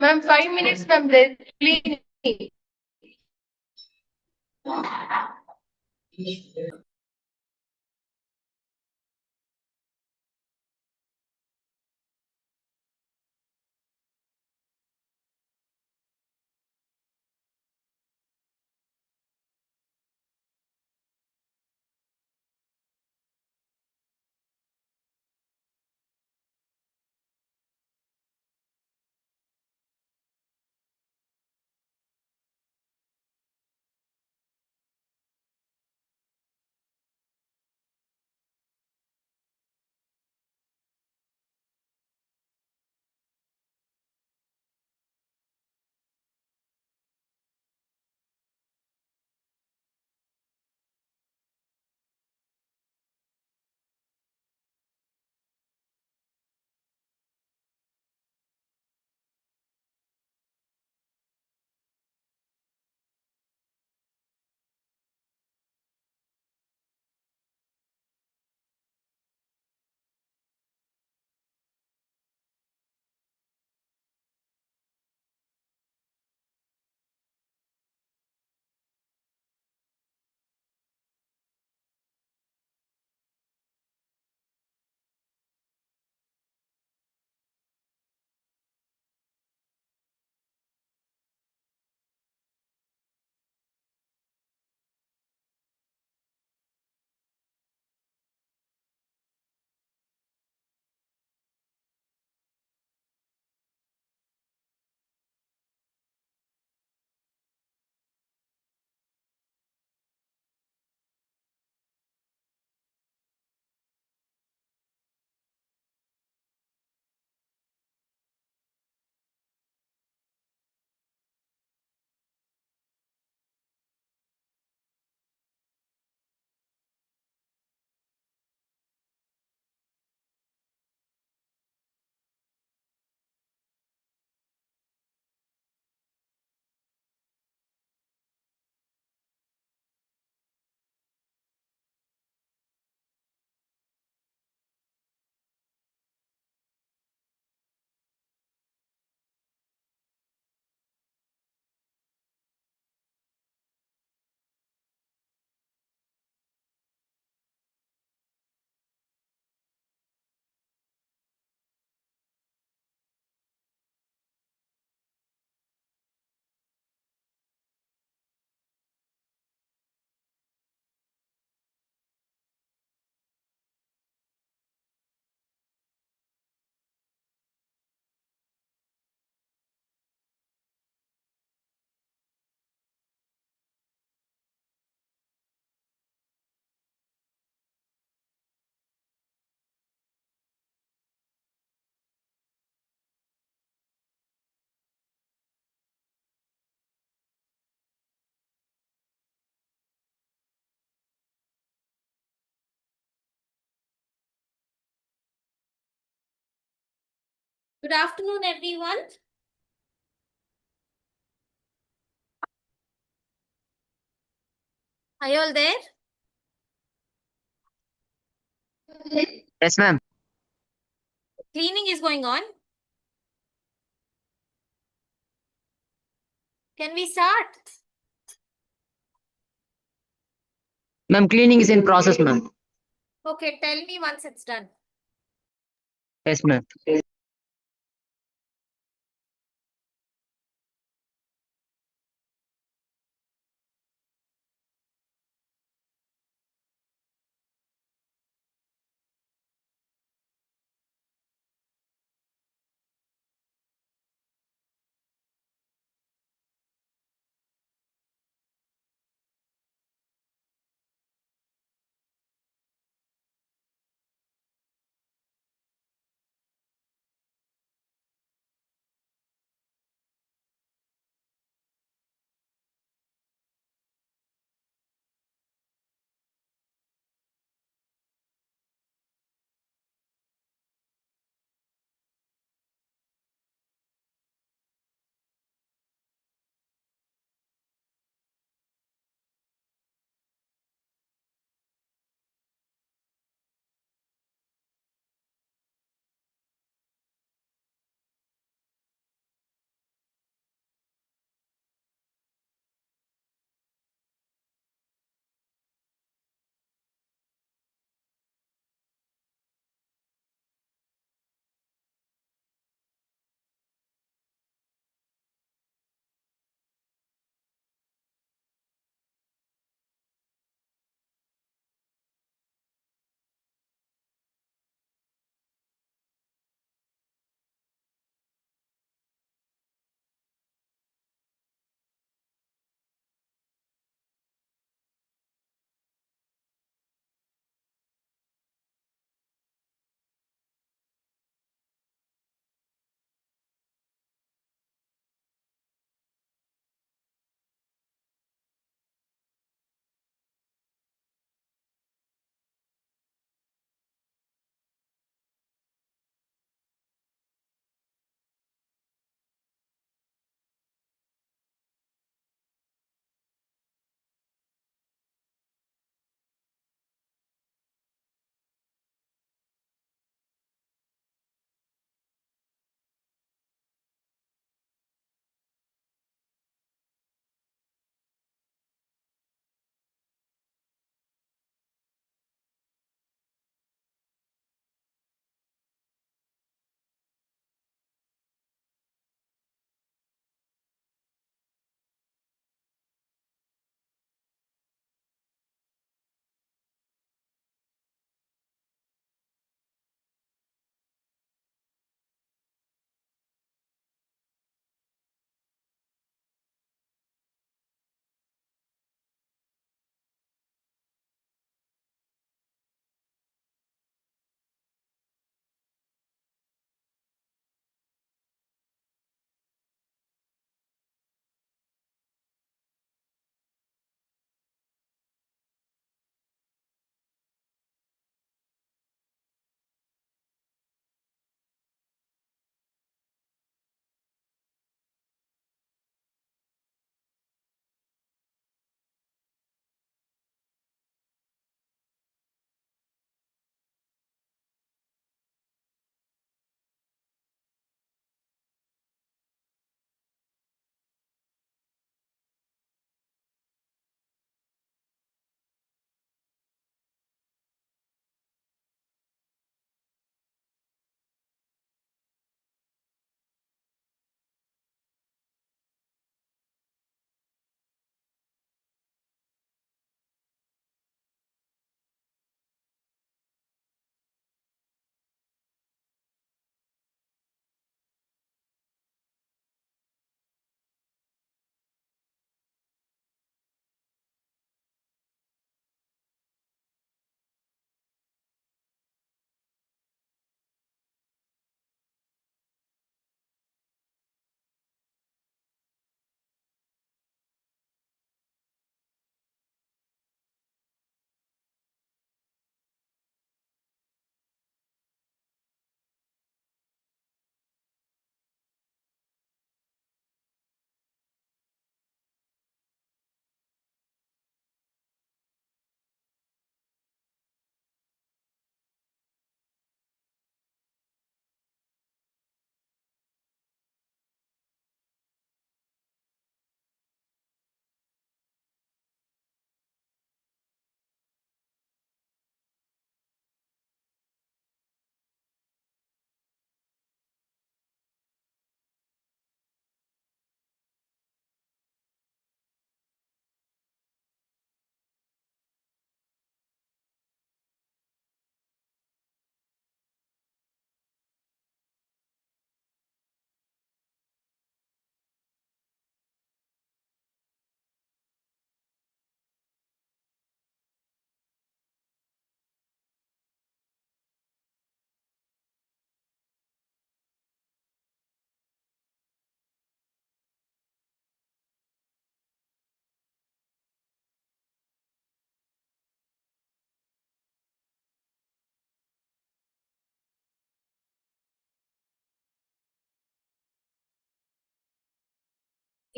Ma'am, 5 minutes, ma'am. Please. Good afternoon, everyone. Are you all there? Yes, ma'am. Cleaning is going on. Can we start? Ma'am, cleaning is in process, ma'am. Okay, tell me once it's done. Yes, ma'am.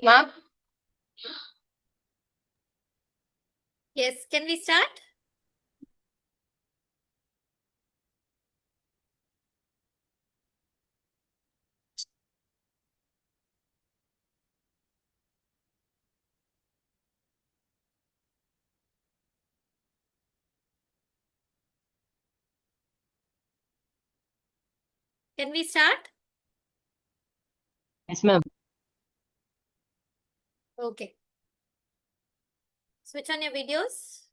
Ma'am, Yes, can we start? Can we start? Yes, ma'am. Okay. Switch on your videos.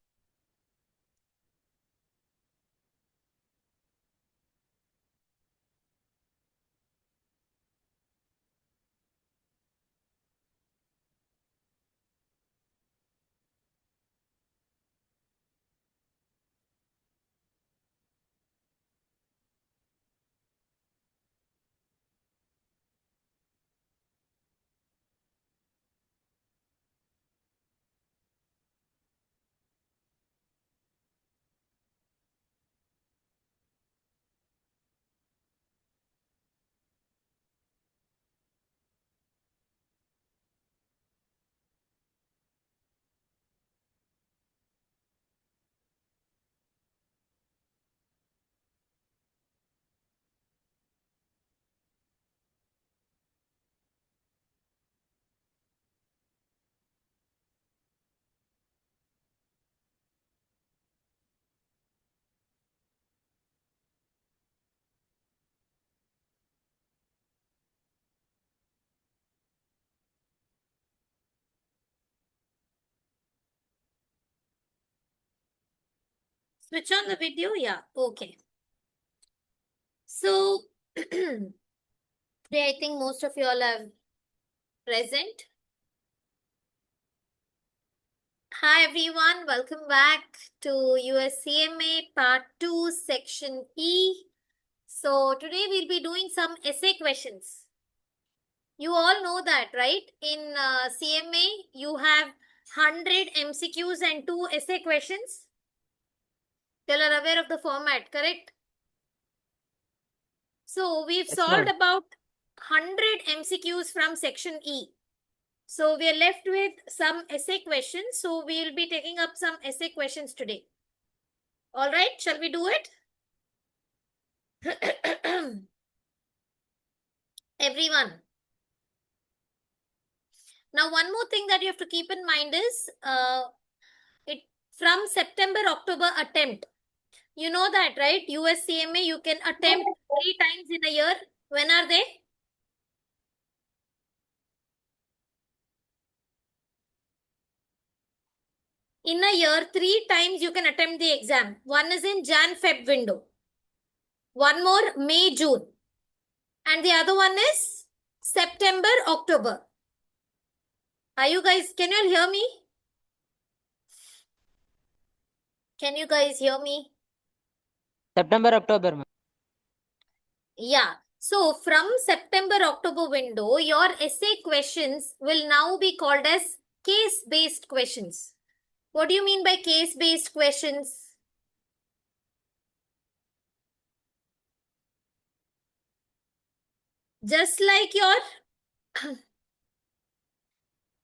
Switch on the video. Yeah. Okay. So today I think most of you all are present. Hi everyone, welcome back to USCMA Part 2 Section E. So today we'll be doing some essay questions. You all know that, right? In CMA you have 100 MCQs and 2 essay questions. You all are aware of the format, correct? So we've Yes, solved ma'am. about 100 MCQs from Section E. So we are left with some essay questions. So we will be taking up some essay questions today. All right, shall we do it? Everyone. Now, one more thing that you have to keep in mind is it from September, October attempt. You know that, right? USCMA, you can attempt 3 times in a year. When are they? In a year, 3 times you can attempt the exam. One is in Jan-Feb window. One more May, June. And the other one is September, October. Are you guys, can you all hear me? Can you guys hear me? September, October, ma'am. Yeah. So from September, October window, your essay questions will now be called as case-based questions. What do you mean by case-based questions? Just like your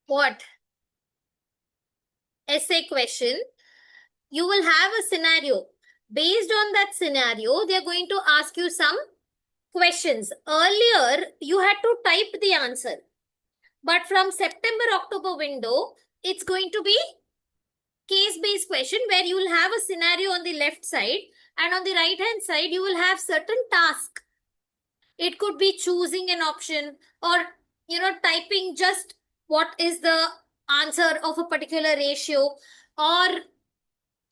what? Essay question, you will have a scenario. Based on that scenario, they are going to ask you some questions. Earlier, you had to type the answer. But from September, October window, it's going to be case-based question where you will have a scenario on the left side and on the right-hand side, you will have certain task. It could be choosing an option or, typing just what is the answer of a particular ratio, or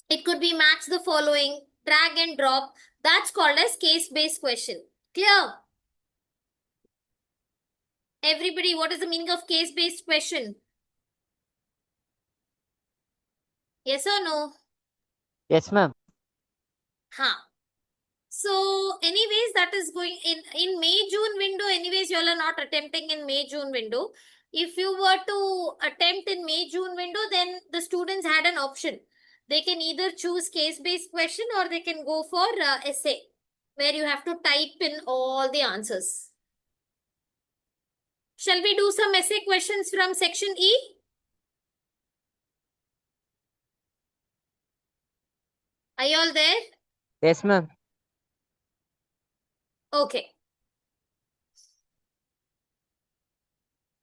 it could be match the following, drag and drop. That's called as case-based question. Clear? Everybody, what is the meaning of case-based question? Yes or no? Yes, ma'am. Huh. So anyways, that is going in May, June window. Anyways, you all are not attempting in May, June window. If you were to attempt in May, June window, then the students had an option. They can either choose case-based question or they can go for essay, where you have to type in all the answers. Shall we do some essay questions from section E? Are you all there? Yes, ma'am. Okay.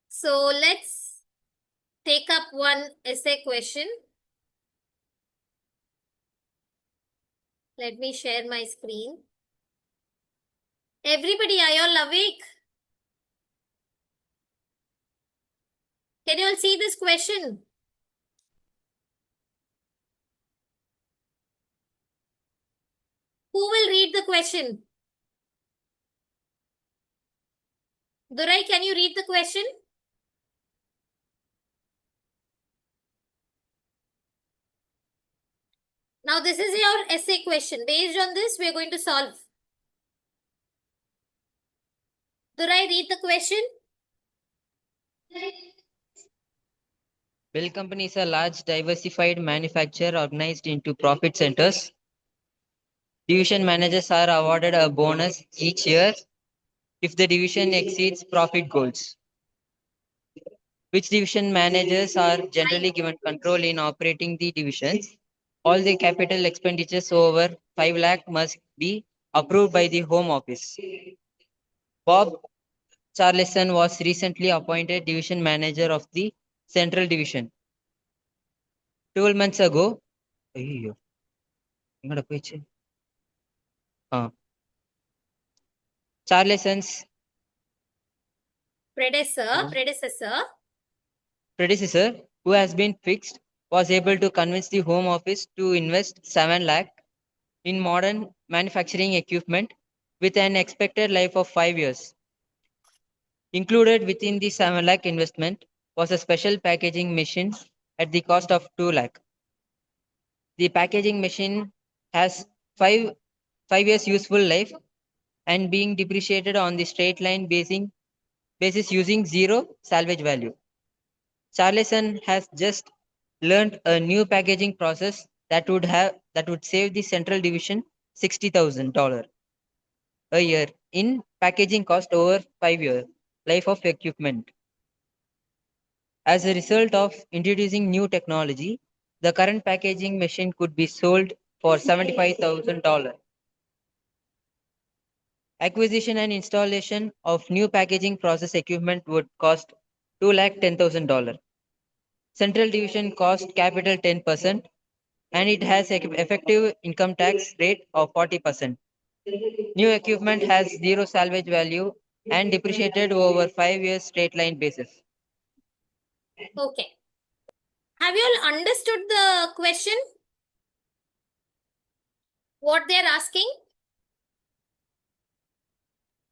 So let's take up one essay question. Let me share my screen. Everybody, are you all awake? Can you all see this question? Who will read the question? Durai, can you read the question? Now, this is your essay question. Based on this, we are going to solve. Durai, read the question. Bell Company is a large diversified manufacturer organized into profit centers. Division managers are awarded a bonus each year if the division exceeds profit goals. Which division managers are generally given control in operating the divisions? All the capital expenditures over 5 lakh must be approved by the Home Office. Bob Charleson was recently appointed division manager of the Central Division. 12 months ago, ஐயோ எங்கட போயிடுச்சு Charleson's predecessor, who has been fixed, was able to convince the Home Office to invest 7 lakh in modern manufacturing equipment with an expected life of 5 years. Included within the 7 lakh investment was a special packaging machine at the cost of 2 lakh. The packaging machine has 5 years useful life and being depreciated on the straight line basis using zero salvage value. Charleson has just learned a new packaging process that would save the Central Division $60,000 a year in packaging cost over 5 year life of equipment. As a result of introducing new technology, the current packaging machine could be sold for $75,000. Acquisition and installation of new packaging process equipment would cost $210,000. Central Division cost capital 10% and it has effective income tax rate of 40%. New equipment has zero salvage value and depreciated over 5 years straight line basis. Okay. Have you all understood the question? What they are asking?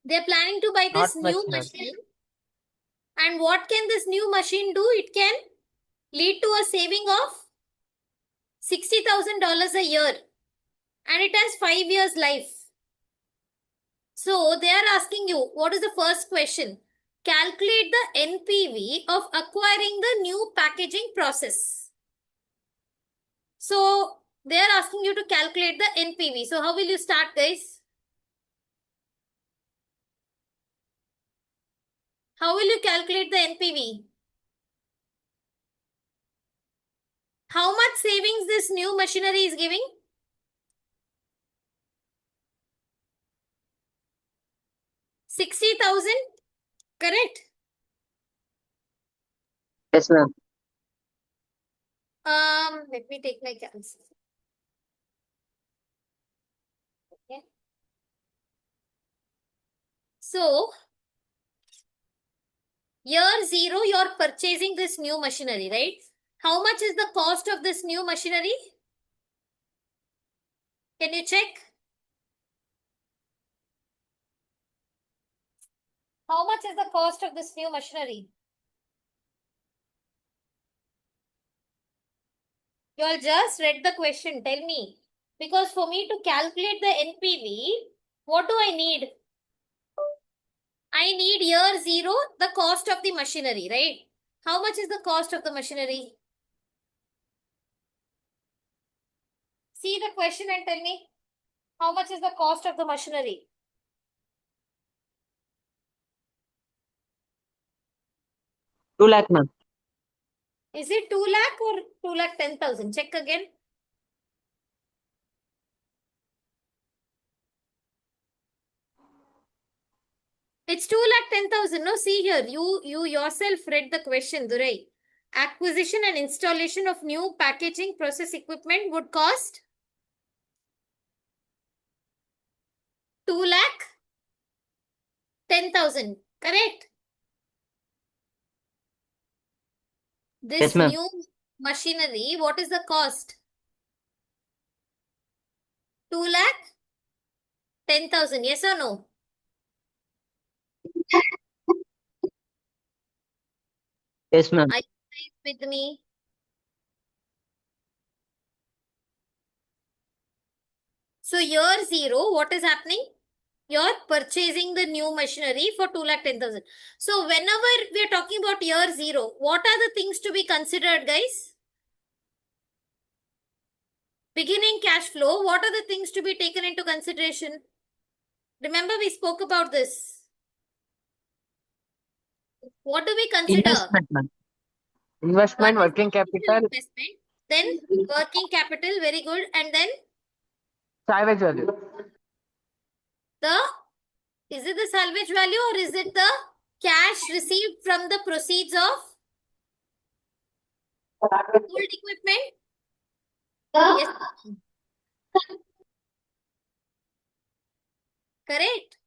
They are planning to buy this Not new much, ma'am. machine. And what can this new machine do? It can lead to a saving of $60,000 a year. And it has 5 years life. So they are asking you, what is the first question? Calculate the NPV of acquiring the new packaging process. So they are asking you to calculate the NPV. So how will you start, guys? How will you calculate the NPV? How much savings this new machinery is giving? 60,000, correct? Yes, ma'am. Let me take my calculator. Okay. So, year 0, you're purchasing this new machinery, right? How much is the cost of this new machinery? Can you check? How much is the cost of this new machinery? You all just read the question. Tell me. Because for me to calculate the NPV, what do I need? I need year 0, the cost of the machinery, right? How much is the cost of the machinery? See the question and tell me. How much is the cost of the machinery? 2 lakh, ma'am. Is it 2 lakh or 2 lakh 10,000? Check again. It's 2 lakh 10,000. No, see here. You yourself read the question, Durai. Acquisition and installation of new packaging process equipment would cost 2 lakh 10,000. Correct? This Yes, ma'am. new machinery, what is the cost? 2 lakh 10,000. Yes or no? Yes, ma'am. Are you guys with me? So year 0, what is happening? You're purchasing the new machinery for 2 lakh 10,000. So whenever we are talking about year 0, what are the things to be considered, guys? Beginning cash flow, what are the things to be taken into consideration? Remember, we spoke about this. What do we consider? Investment, ma'am. Investment, What is working the initial capital, investment? Then working capital, very good. And then salvage value. is it the salvage value or is it the cash received from the proceeds of old equipment? Yes. Correct.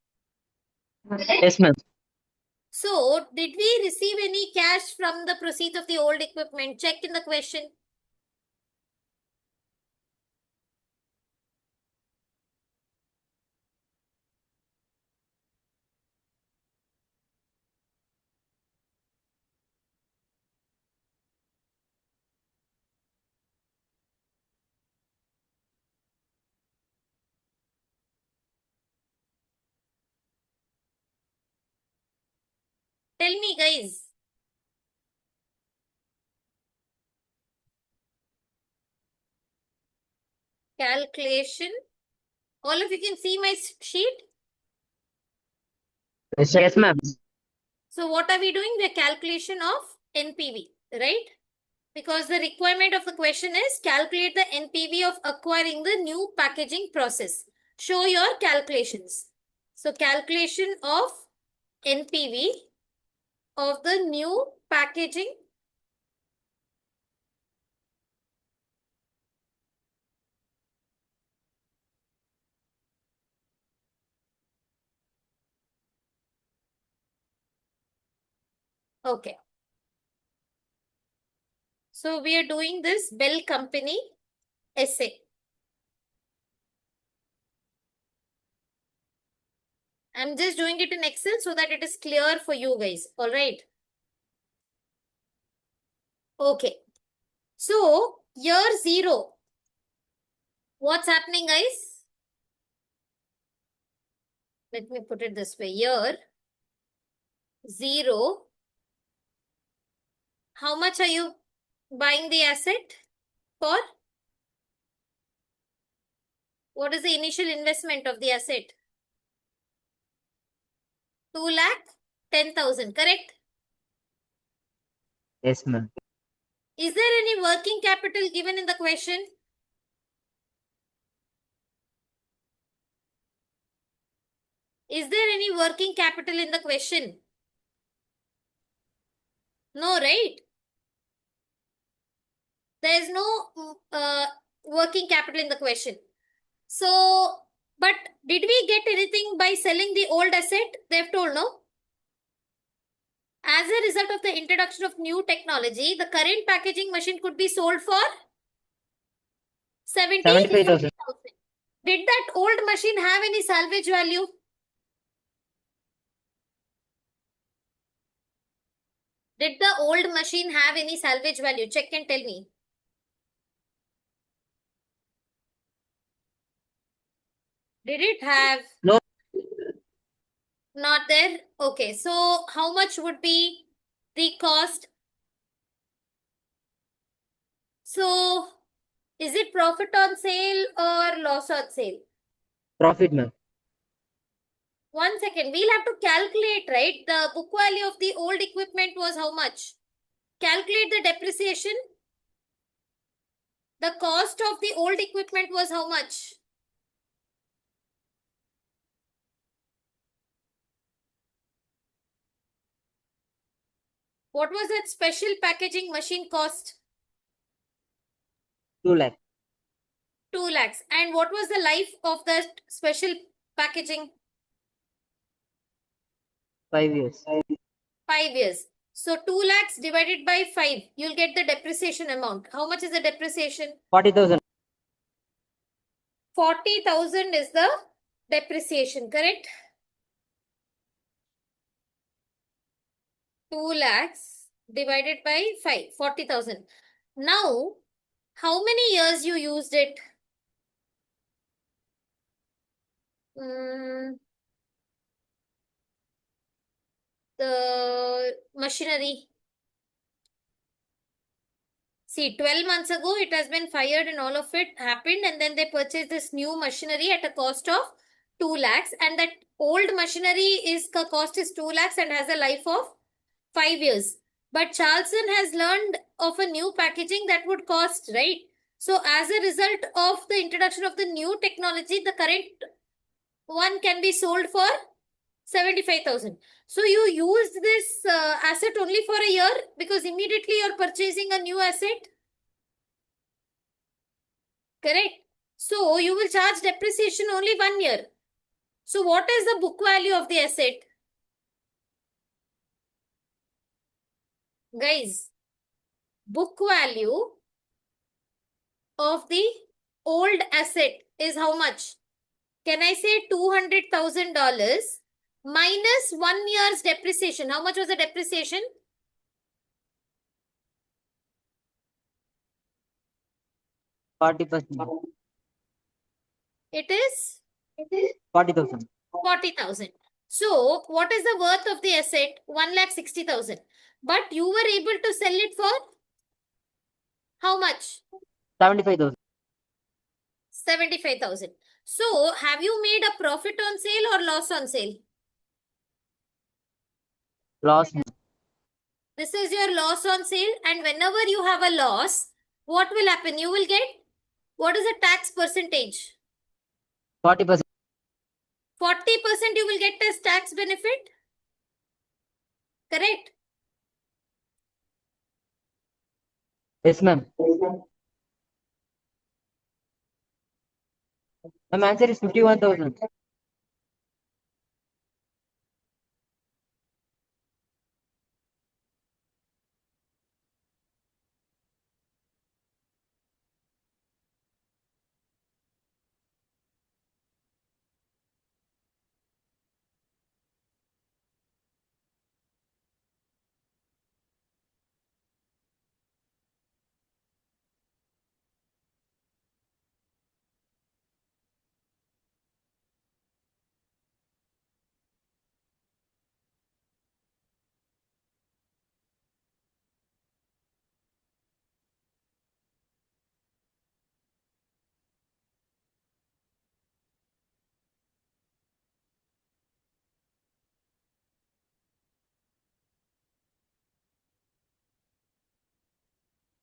Yes, ma'am. So, did we receive any cash from the proceeds of the old equipment? Check in the question. Tell me, guys. Calculation. All of you can see my sheet. Yes, ma'am. So, what are we doing? The calculation of NPV, right? Because the requirement of the question is calculate the NPV of acquiring the new packaging process. Show your calculations. So, calculation of NPV of the new packaging. Okay. So we are doing this Bell Company essay. I'm just doing it in Excel so that it is clear for you guys. All right. Okay. So year 0. What's happening, guys? Let me put it this way. Year 0. How much are you buying the asset for? What is the initial investment of the asset? 2 lakh 10,000, correct? Yes, ma'am. Is there any working capital given in the question? Is there any working capital in the question? No, right? There is no working capital in the question. So, but did we get anything by selling the old asset? They've told no. As a result of the introduction of new technology, the current packaging machine could be sold for 75,000. 75,000. Did that old machine have any salvage value? Did the old machine have any salvage value? Check and tell me. Did it have? No. Not there? Okay. So, how much would be the cost? So, is it profit on sale or loss on sale? Profit, ma'am. 1 second. We'll have to calculate, right? The book value of the old equipment was how much? Calculate the depreciation. The cost of the old equipment was how much? What was that special packaging machine cost? 2 lakh. 2 lakhs. And what was the life of that special packaging? 5 years. 5 years. So 2 lakhs divided by 5, you'll get the depreciation amount. How much is the depreciation? 40,000. 40,000 is the depreciation, correct? 2 lakhs divided by 5, 40,000. Now, how many years you used it? The machinery. See, 12 months ago, it has been fired and all of it happened, and then they purchased this new machinery at a cost of 2 lakhs, and that old machinery is the cost is 2 lakhs and has a life of 5 years. But Charleston has learned of a new packaging that would cost, right? So, as a result of the introduction of the new technology, the current one can be sold for 75,000. So, you used this asset only for a year because immediately you're purchasing a new asset. Correct. So, you will charge depreciation only 1 year. So, what is the book value of the asset? Guys, book value of the old asset is how much? Can I say $200,000 minus 1 year's depreciation? How much was the depreciation? 40%. It is 40,000. 40,000. So, what is the worth of the asset? 1,60,000. But you were able to sell it for how much? 75,000. 75,000. So, have you made a profit on sale or loss on sale? Loss. This is your loss on sale, and whenever you have a loss, what will happen? You will get, what is the tax percentage? 40%. 40% you will get as tax benefit. Correct? Yes, ma'am. My answer is 51,000.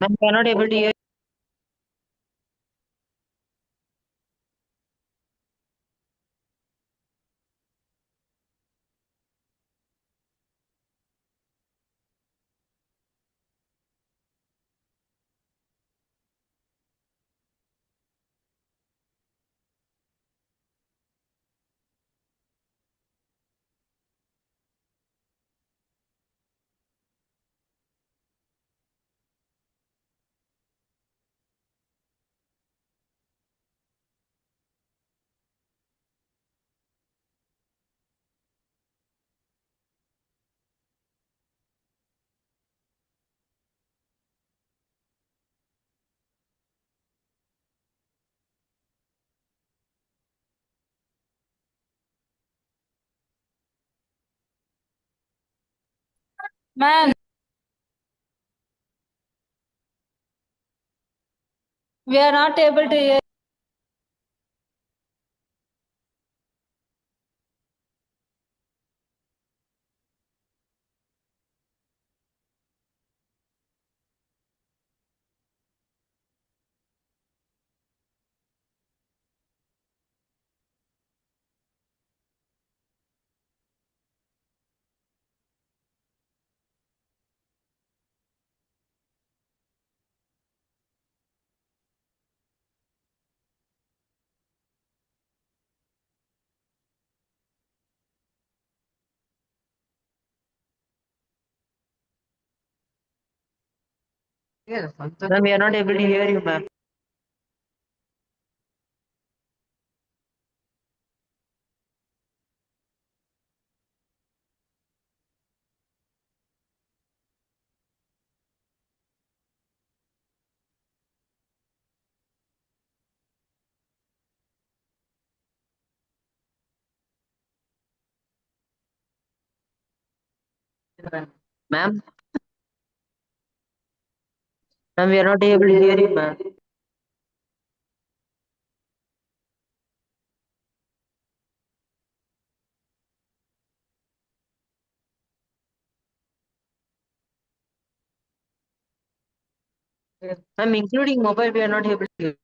Ma'am, cannot able to hear. Ma'am, we are not able to hear. Ma'am, we are not able to hear you, ma'am. Ma'am, ma'am, we are not able to hear you, ma'am. Ma'am, including mobile, we are not able to hear.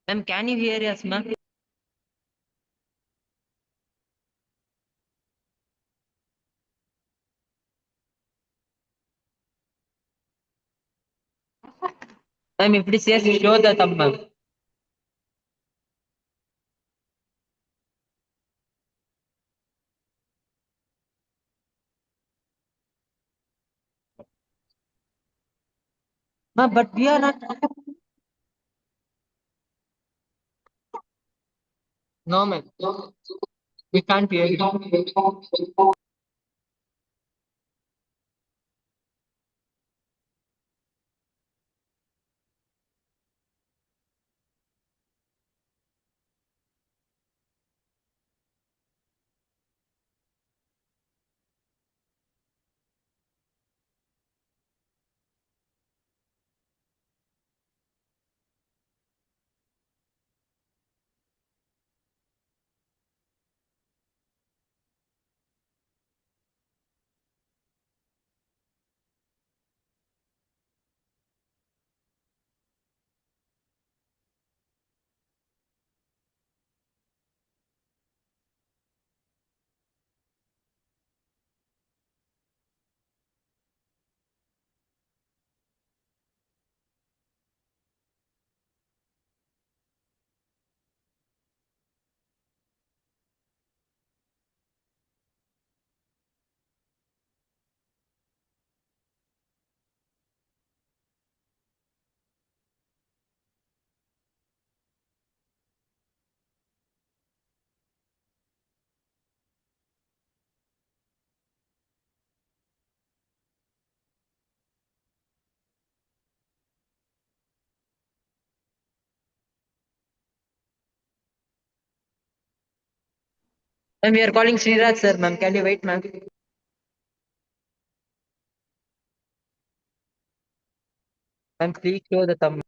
Ma'am, can you hear us, ma'am? Ma'am, if it is yes, show the thumb, ma'am. Ma'am, but we are not. No, ma'am. We can't hear you. Ma'am, we are calling Sriraj, sir, ma'am. Can you wait, ma'am? Ma'am, please show the thumb.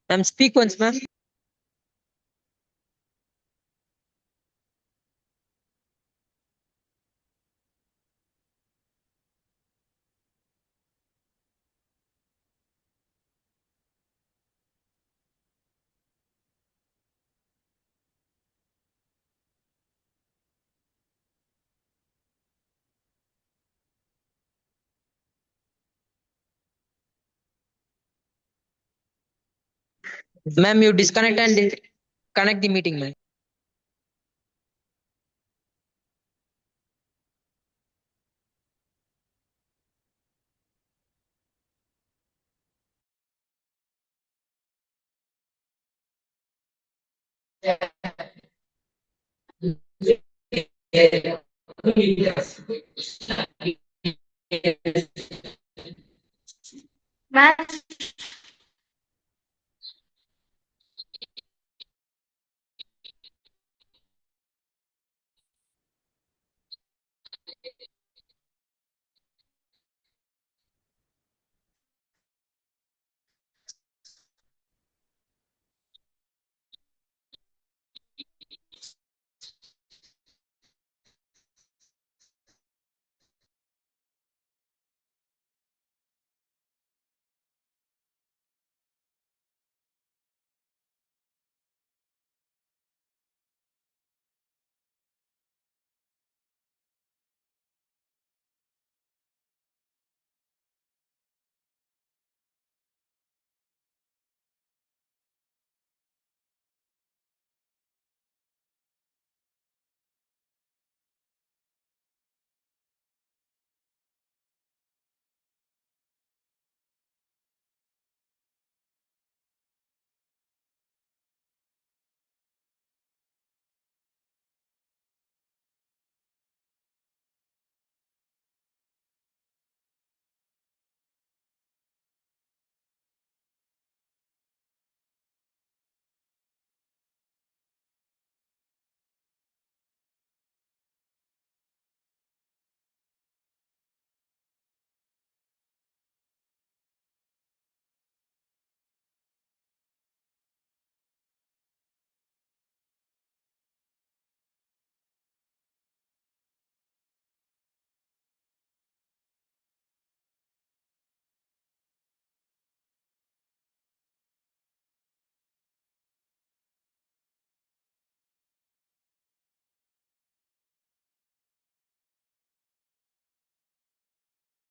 Ma'am, speak once, ma'am. Ma'am, you disconnect and connect the meeting, ma'am. Ma'am,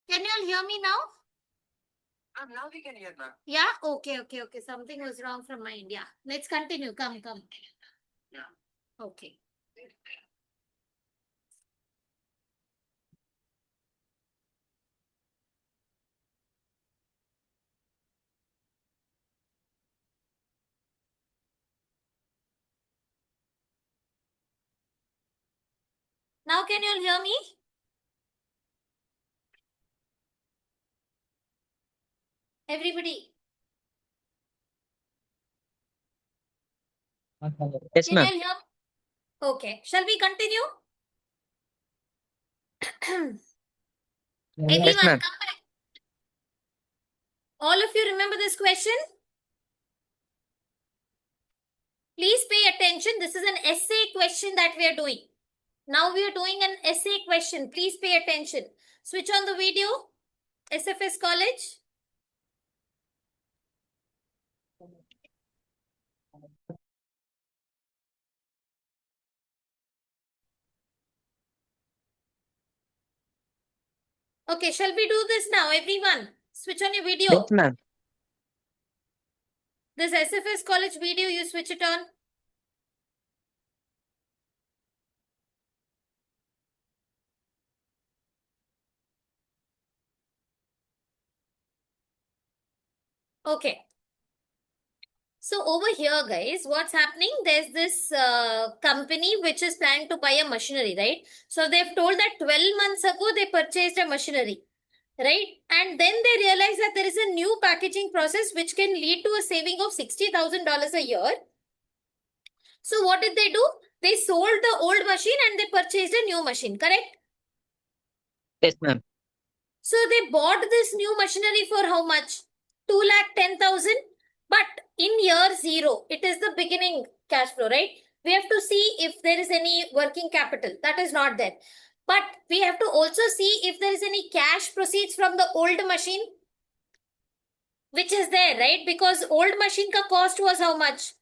Can you all hear me now? Now we can hear, ma'am. Yeah, okay. Something was wrong from my end. Yeah, let's continue. Come. Yeah. Okay. Now can you all hear me? Everybody, Yes, can you all ma'am. hear me? Okay, shall we continue? Yes, Everyone, ma'am. come back. All of you remember this question? Please pay attention. This is an essay question that we are doing. Now we are doing an essay question. Please pay attention. Switch on the video. SFS College. Okay, shall we do this now? Everyone, switch on your video. Yes, ma'am. This SFS College video, you switch it on. Okay. So over here, guys, what's happening? There's this company which is planning to buy a machinery, right? So they've told that 12 months ago they purchased a machinery, right? And then they realize that there is a new packaging process which can lead to a saving of $60,000 a year. So what did they do? They sold the old machine and they purchased a new machine, correct? Yes, ma'am. So they bought this new machinery for how much? 2,10,000. But in year 0, it is the beginning cash flow, right? We have to see if there is any working capital that is not there. But we have to also see if there is any cash proceeds from the old machine, which is there, right? Because old machine ka cost was how much?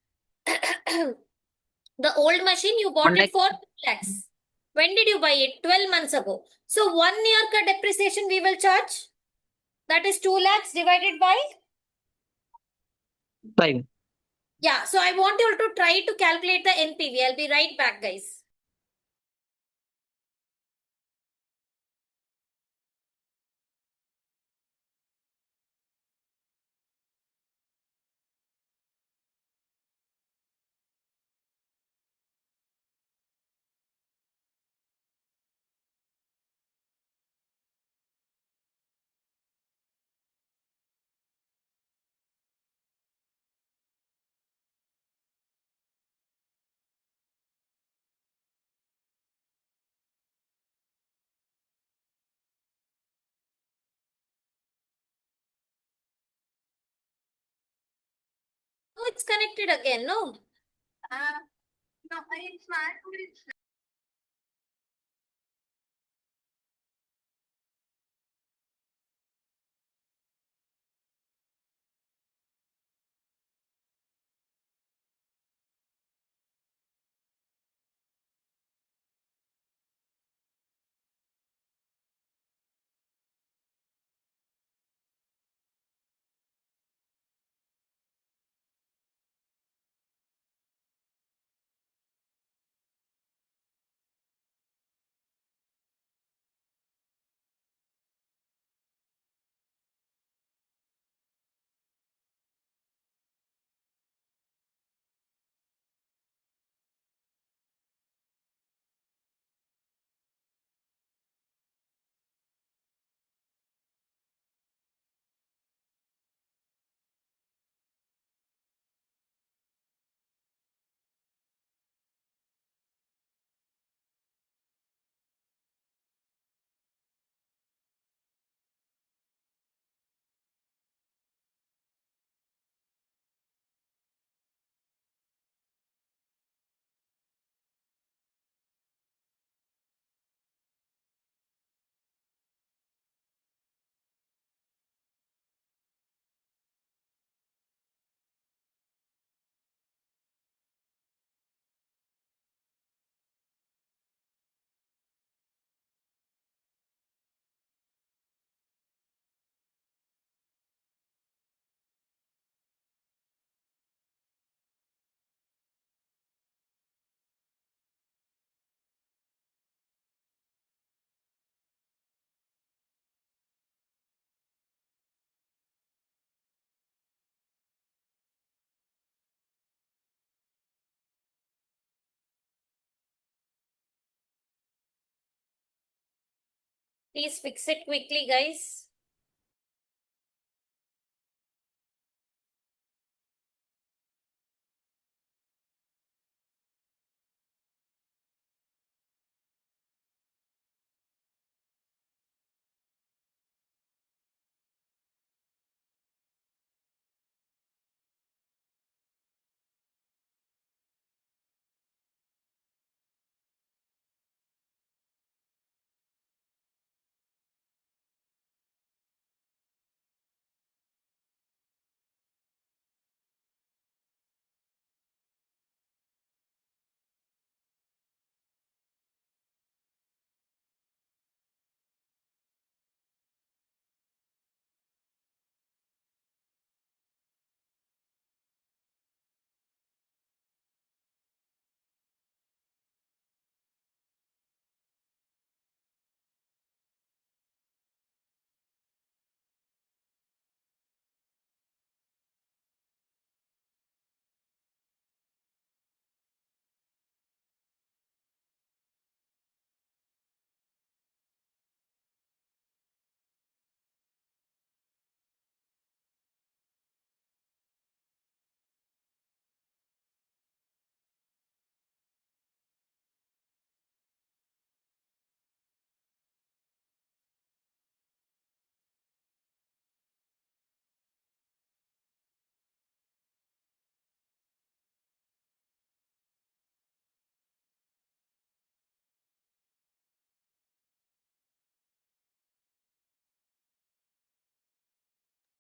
The old machine you bought 1 it lakh. for 2 lakhs. When did you buy it? 12 months ago. So 1 year ka depreciation we will charge. That is 2 lakhs divided by. 5. Yeah, so I want you all to try to calculate the NPV. I'll be right back, guys. Oh, it's connected again, no? No, it's not. Please fix it quickly, guys.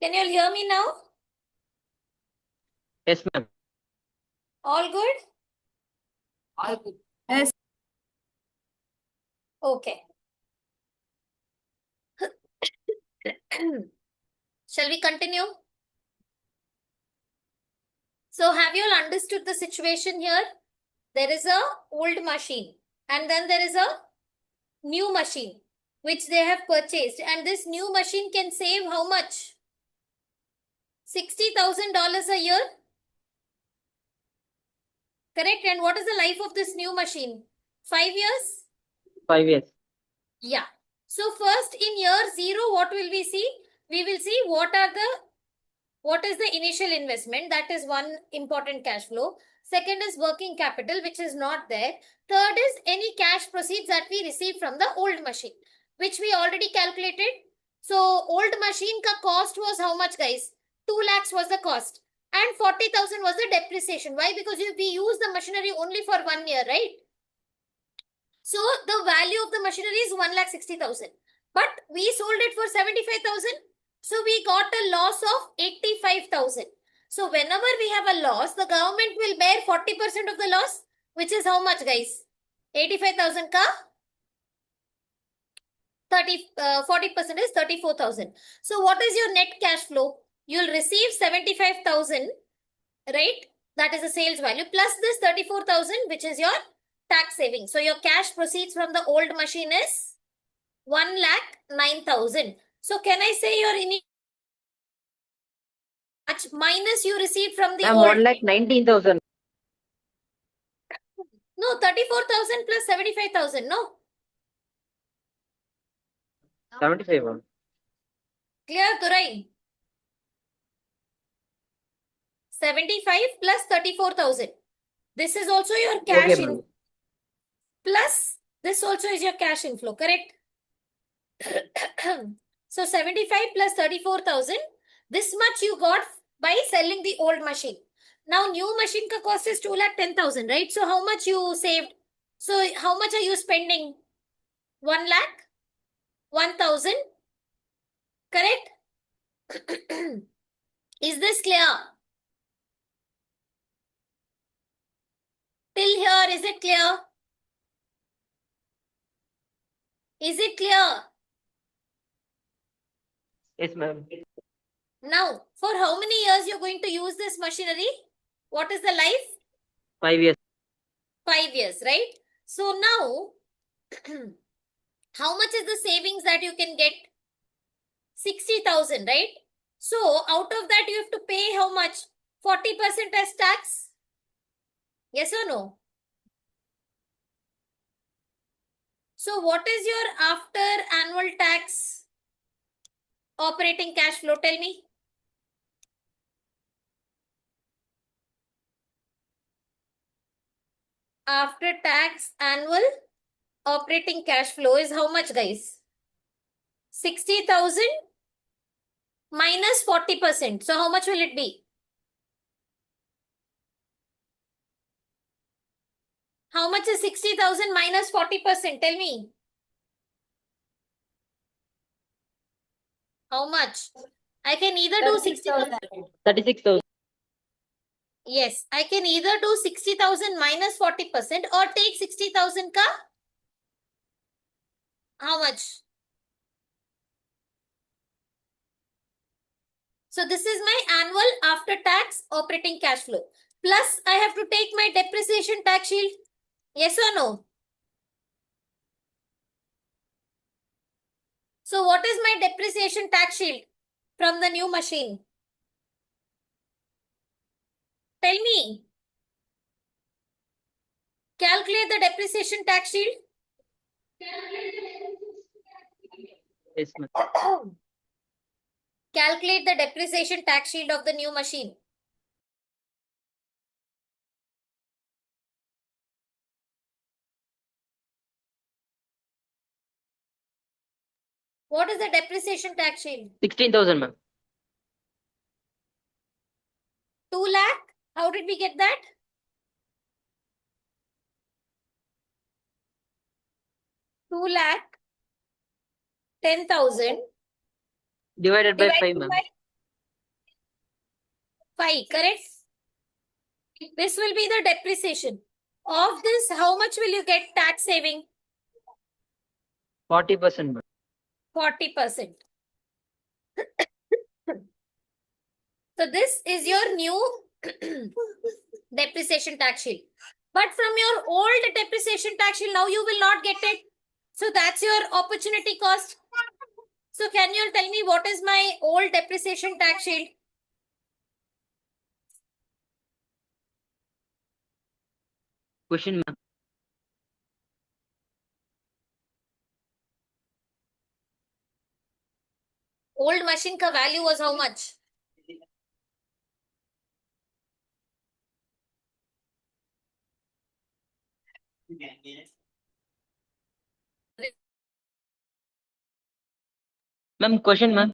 Can you all hear me now? Yes, ma'am. All good? Yes. Okay. Shall we continue? So have you all understood the situation here? There is a old machine and then there is a new machine which they have purchased, and this new machine can save how much? $60,000 a year. Correct. And what is the life of this new machine? 5 years? 5 years. Yeah. So first in year 0, what will we see? We will see what is the initial investment. That is one important cash flow. Second is working capital, which is not there. Third is any cash proceeds that we received from the old machine, which we already calculated. So old machine ka cost was how much, guys? 2 lakhs was the cost and 40,000 was the depreciation. Why? Because we use the machinery only for 1 year, right? So the value of the machinery is 1,60,000. But we sold it for 75,000. So we got a loss of 85,000. So whenever we have a loss, the government will bear 40% of the loss, which is how much, guys? 85,000 ka 40% is 34,000. So what is your net cash flow? You'll receive 75,000, right? That is the sales value plus this 34,000, which is your tax saving. So your cash proceeds from the old machine is 1,09,000. So can I say your initial minus you received from the Ma'am, old? 1,19,000. No, 34,000 plus 75,000. No. 75, ma'am. Clear, Turai? 75 plus 34,000. This is also your cash Okay, ma'am. plus this also is your cash inflow, correct? So 75 plus 34,000. This much you got by selling the old machine. Now new machine ka cost is 2,10,000, right? So how much you saved? So how much are you spending? 1,01,000, correct? Is this clear? Till here, is it clear? Is it clear? Yes, ma'am. Now, for how many years you're going to use this machinery? What is the life? 5 years. 5 years, right? So now, how much is the savings that you can get? 60,000, right? So out of that, you have to pay how much? 40% as tax? Yes or no? So what is your after annual tax operating cash flow? Tell me. After tax annual operating cash flow is how much, guys? 60,000 minus 40%. So how much will it be? How much is 60,000 minus 40%? Tell me. How much? I can either do 60,000. 36,000. Yes, I can either do 60,000 minus 40% or take 60,000 ka. How much? So this is my annual after tax operating cash flow. Plus I have to take my depreciation tax shield. Yes or no? So what is my depreciation tax shield from the new machine? Tell me. Calculate the depreciation tax shield. Yes, ma'am. Calculate the depreciation tax shield of the new machine. What is the depreciation tax shield? 16,000, ma'am. 2 lakh? How did we get that? Two lakh 10,000 Divided by 5, divided ma'am. by 5, correct? This will be the depreciation. Of this, how much will you get tax saving? 40%. 40%. So this is your new depreciation tax shield. But from your old depreciation tax shield, now you will not get it. So that's your opportunity cost. So can you tell me what is my old depreciation tax shield? Question, ma'am. Old machine ka value was how much? Ma'am, question, ma'am.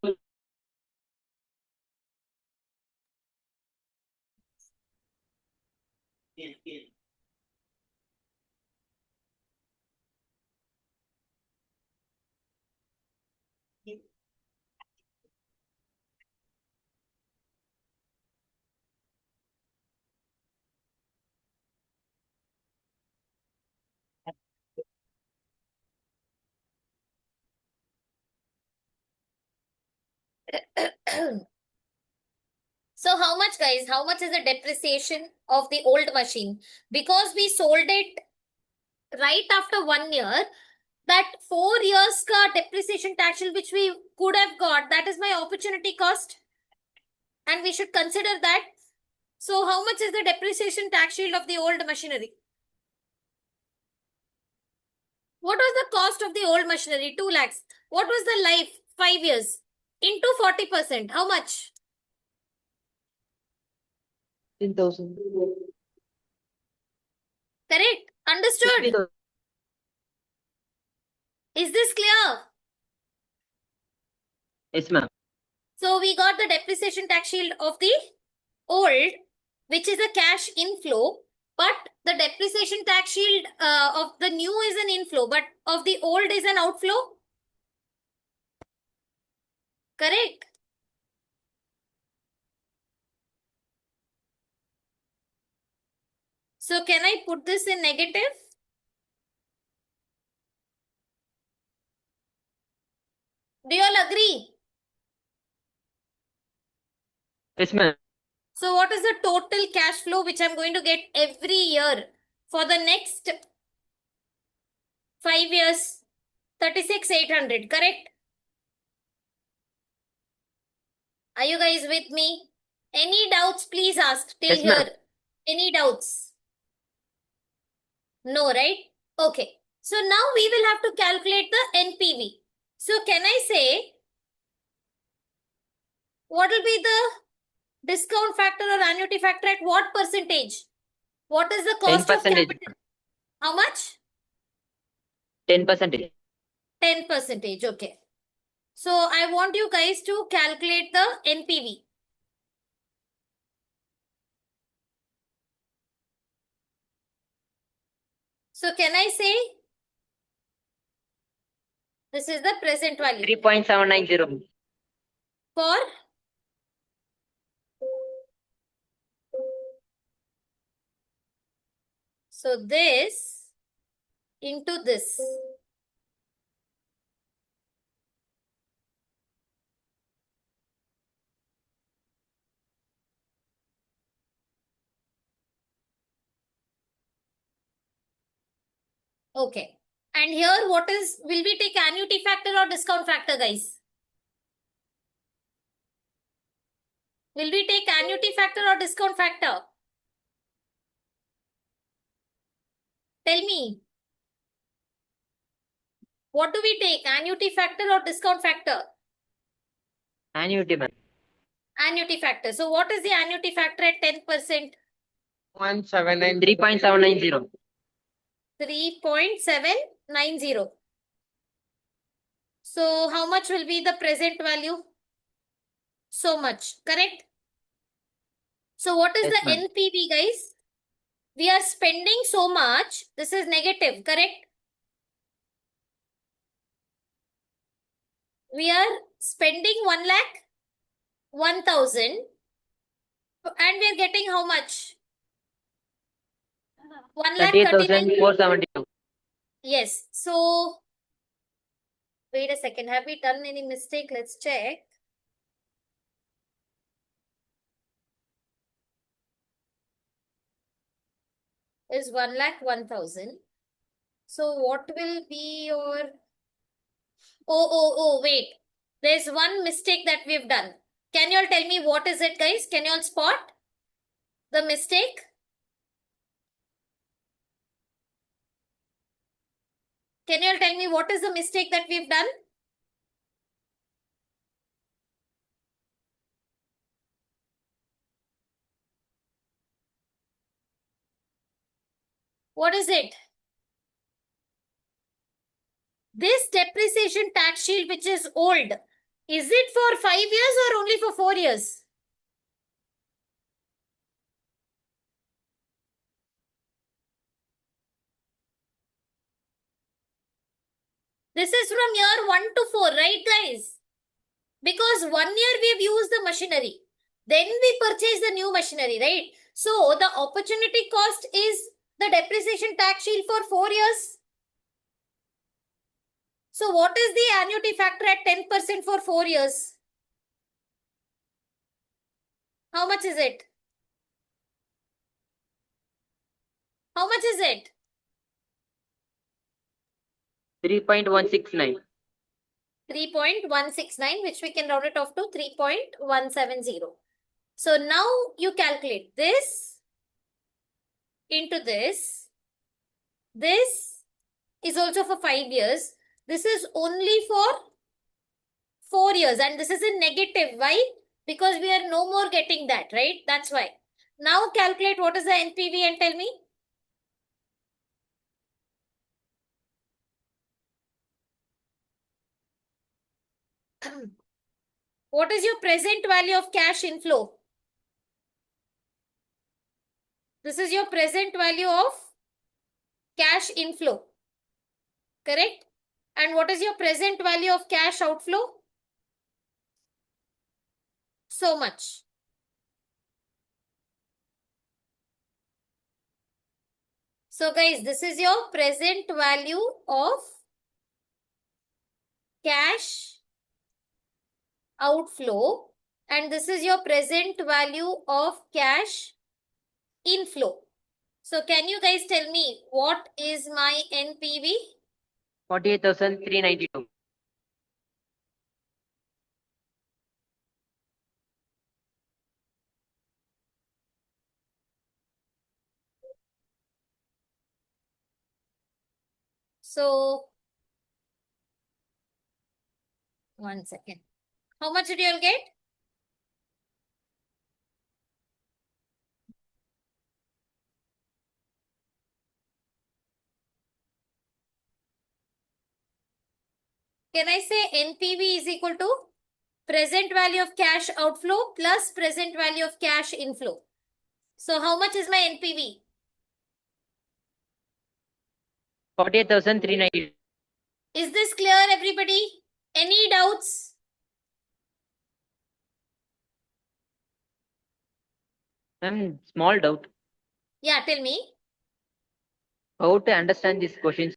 So how much, guys? How much is the depreciation of the old machine? Because we sold it right after 1 year, that 4 years ka depreciation tax shield which we could have got, that is my opportunity cost. And we should consider that. So how much is the depreciation tax shield of the old machinery? What was the cost of the old machinery? 2 lakhs. What was the life? 5 years. Into 40%. How much? 10,000. Correct? Understood? Is this clear? Yes, ma'am. So we got the depreciation tax shield of the old, which is a cash inflow, but the depreciation tax shield of the new is an inflow, but of the old is an outflow. Correct? So can I put this in negative? Do you all agree? Yes, ma'am. So what is the total cash flow which I'm going to get every year for the next 5 years? 36,800, correct? Are you guys with me? Any doubts, please ask till Yes, ma'am. here. Any doubts? No, right? Okay. So now we will have to calculate the NPV. So can I say what will be the discount factor or annuity factor at what percentage? What is the cost of 10%. capital? How much? 10%. 10%. Okay. So I want you guys to calculate the NPV. So can I say this is the present value 3.790. for so this into this. Okay. And here what is, will we take annuity factor or discount factor, guys? Will we take annuity factor or discount factor? Tell me. What do we take? Annuity factor or discount factor? Annuity, ma'am. Annuity factor. So what is the annuity factor at 10%? 3.790. 3.790. So how much will be the present value? So much, correct? So what is Yes, the ma'am. NPV, guys? We are spending so much. This is negative, correct? We are spending 1 lakh 1,000 And we are getting how much? 1,39,000. 38,472. Yes. So, wait a second. Have we done any mistake? Let's check. Is 1,01,000. So, what will be your... Oh, wait. There's one mistake that we've done. Can you all tell me what is it, guys? Can you all spot the mistake? Can you all tell me what is the mistake that we've done? What is it? This depreciation tax shield which is old, is it for 5 years or only for 4 years? This is from year 1 to 4, right guys? Because 1 year we've used the machinery. Then we purchase the new machinery, right? So the opportunity cost is the depreciation tax shield for 4 years. So what is the annuity factor at 10% for 4 years? How much is it? How much is it? 3.169. 3.169, which we can round it off to 3.170. So now you calculate this into this. This is also for 5 years. This is only for 4 years and this is in negative. Why? Because we are no more getting that, right? That's why. Now calculate what is the NPV and tell me. What is your present value of cash inflow? This is your present value of cash inflow. Correct? And what is your present value of cash outflow? So much. So guys, this is your present value of cash outflow and this is your present value of cash inflow. So can you guys tell me what is my NPV? 48,392. So, 1 second. How much did you all get? Can I say NPV is equal to present value of cash outflow plus present value of cash inflow? So how much is my NPV? 48,390. Is this clear, everybody? Any doubts? Small doubt. Yeah, tell me. How to understand these questions?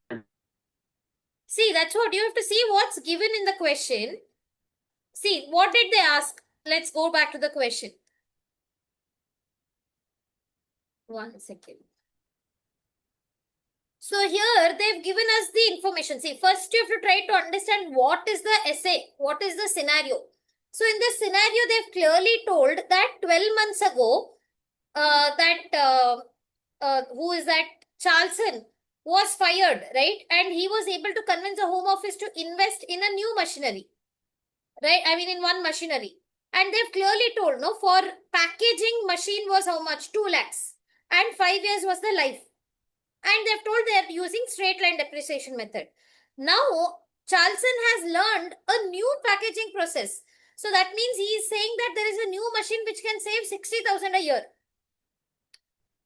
See, that's what you have to see what's given in the question. See, what did they ask? Let's go back to the question. 1 second. So here they've given us the information. See, first you have to try to understand what is the essay, what is the scenario. So in this scenario, they've clearly told that 12 months ago, who is that? Charlson was fired, right? And he was able to convince the Home Office to invest in a new machinery, right? I mean, in one machinery. And they've clearly told, no, for packaging machine was how much? 2 lakhs. And 5 years was the life. And they've told they are using straight line depreciation method. Now, Charlson has learned a new packaging process. So that means he is saying that there is a new machine which can save 60,000 a year.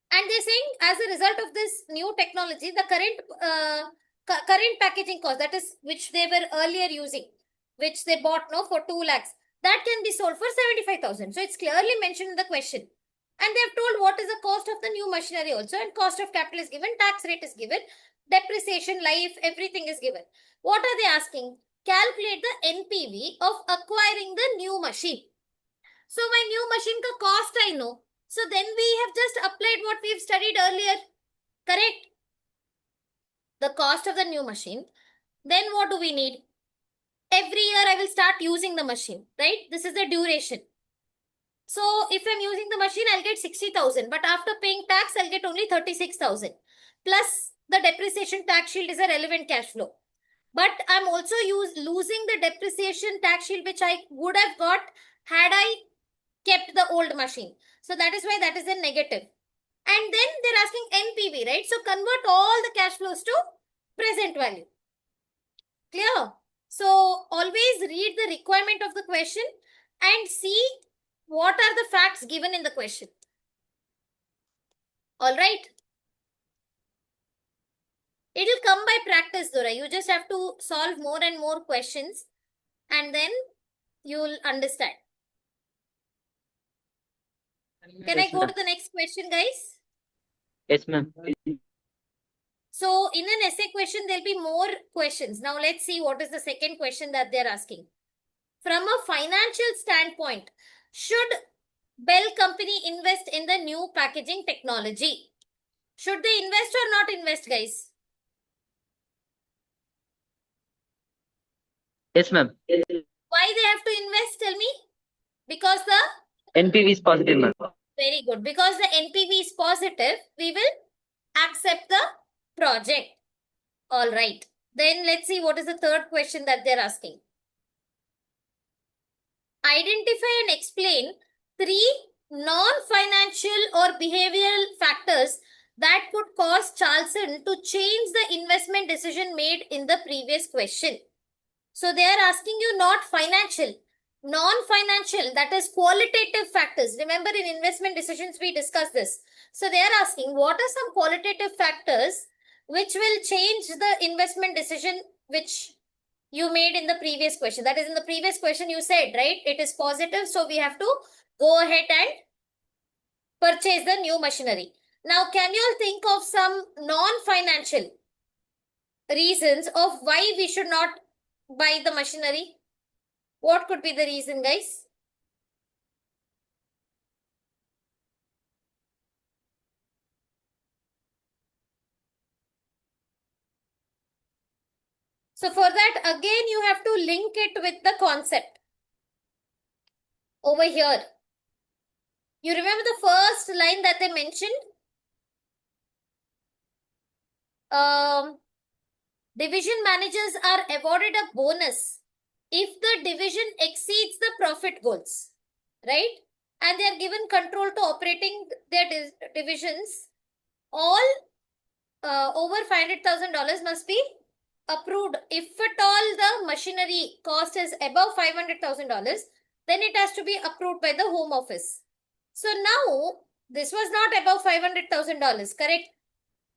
And they're saying as a result of this new technology, the current packaging cost, that is which they were earlier using, which they bought no for 2 lakhs, that can be sold for 75,000. So it's clearly mentioned in the question. And they have told what is the cost of the new machinery also, and cost of capital is given, tax rate is given, depreciation, life, everything is given. What are they asking? Calculate the NPV of acquiring the new machine. So my new machine ka cost I know. So then we have just applied what we've studied earlier. Correct? The cost of the new machine. Then what do we need? Every year I will start using the machine, right? This is the duration. So if I'm using the machine, I'll get 60,000. But after paying tax, I'll get only 36,000. Plus the depreciation tax shield is a relevant cash flow. But I'm also losing the depreciation tax shield which I would have got had I kept the old machine. So that is why that is a negative. And then they're asking NPV, right? So convert all the cash flows to present value. Clear? So always read the requirement of the question and see what are the facts given in the question. All right. It will come by practice, Dora. You just have to solve more and more questions and then you will understand. Can I go to the next question, guys? Yes, ma'am. So in an essay question, there'll be more questions. Now let's see what is the second question that they're asking. From a financial standpoint, should Bell Company invest in the new packaging technology? Should they invest or not invest, guys? Yes, ma'am. Why they have to invest? Tell me. Because the NPV is positive, ma'am. very good. Because the NPV is positive, we will accept the project. All right. Then let's see what is the third question that they're asking. Identify and explain 3 non-financial or behavioral factors that could cause Charleston to change the investment decision made in the previous question. So they are asking you not financial, non-financial, that is qualitative factors. Remember in investment decisions we discussed this. So they are asking what are some qualitative factors which will change the investment decision which you made in the previous question. That is in the previous question you said, right? It is positive. So we have to go ahead and purchase the new machinery. Now, can you all think of some non-financial reasons of why we should not buy the machinery? What could be the reason, guys? So for that, again, you have to link it with the concept. Over here. You remember the first line that they mentioned? Division managers are awarded a bonus if the division exceeds the profit goals, right? And they are given control to operating their divisions. All over $500,000 must be approved. If at all the machinery cost is above $500,000, then it has to be approved by the Home Office. So now, this was not above $500,000, correct?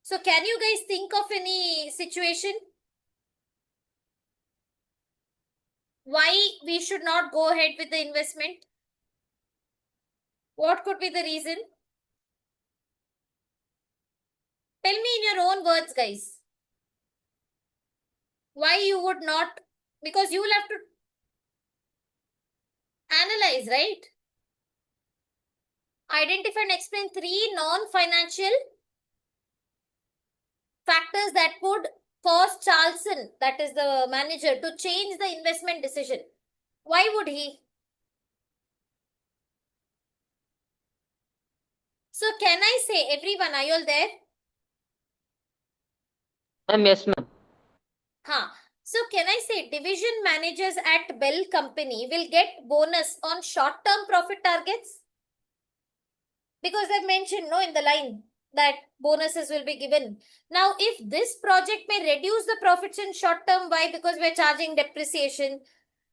So can you guys think of any situation why we should not go ahead with the investment? What could be the reason? Tell me in your own words, guys. Why you would not? Because you will have to analyze, right? Identify and explain 3 non-financial factors that could cause Charleston, that is the manager, to change the investment decision. Why would he? So can I say, everyone, are you all there? Yes, ma'am. So can I say division managers at Bell Company will get bonus on short-term profit targets? Because I've mentioned in the line that bonuses will be given. Now, if this project may reduce the profits in short term, why? Because we're charging depreciation,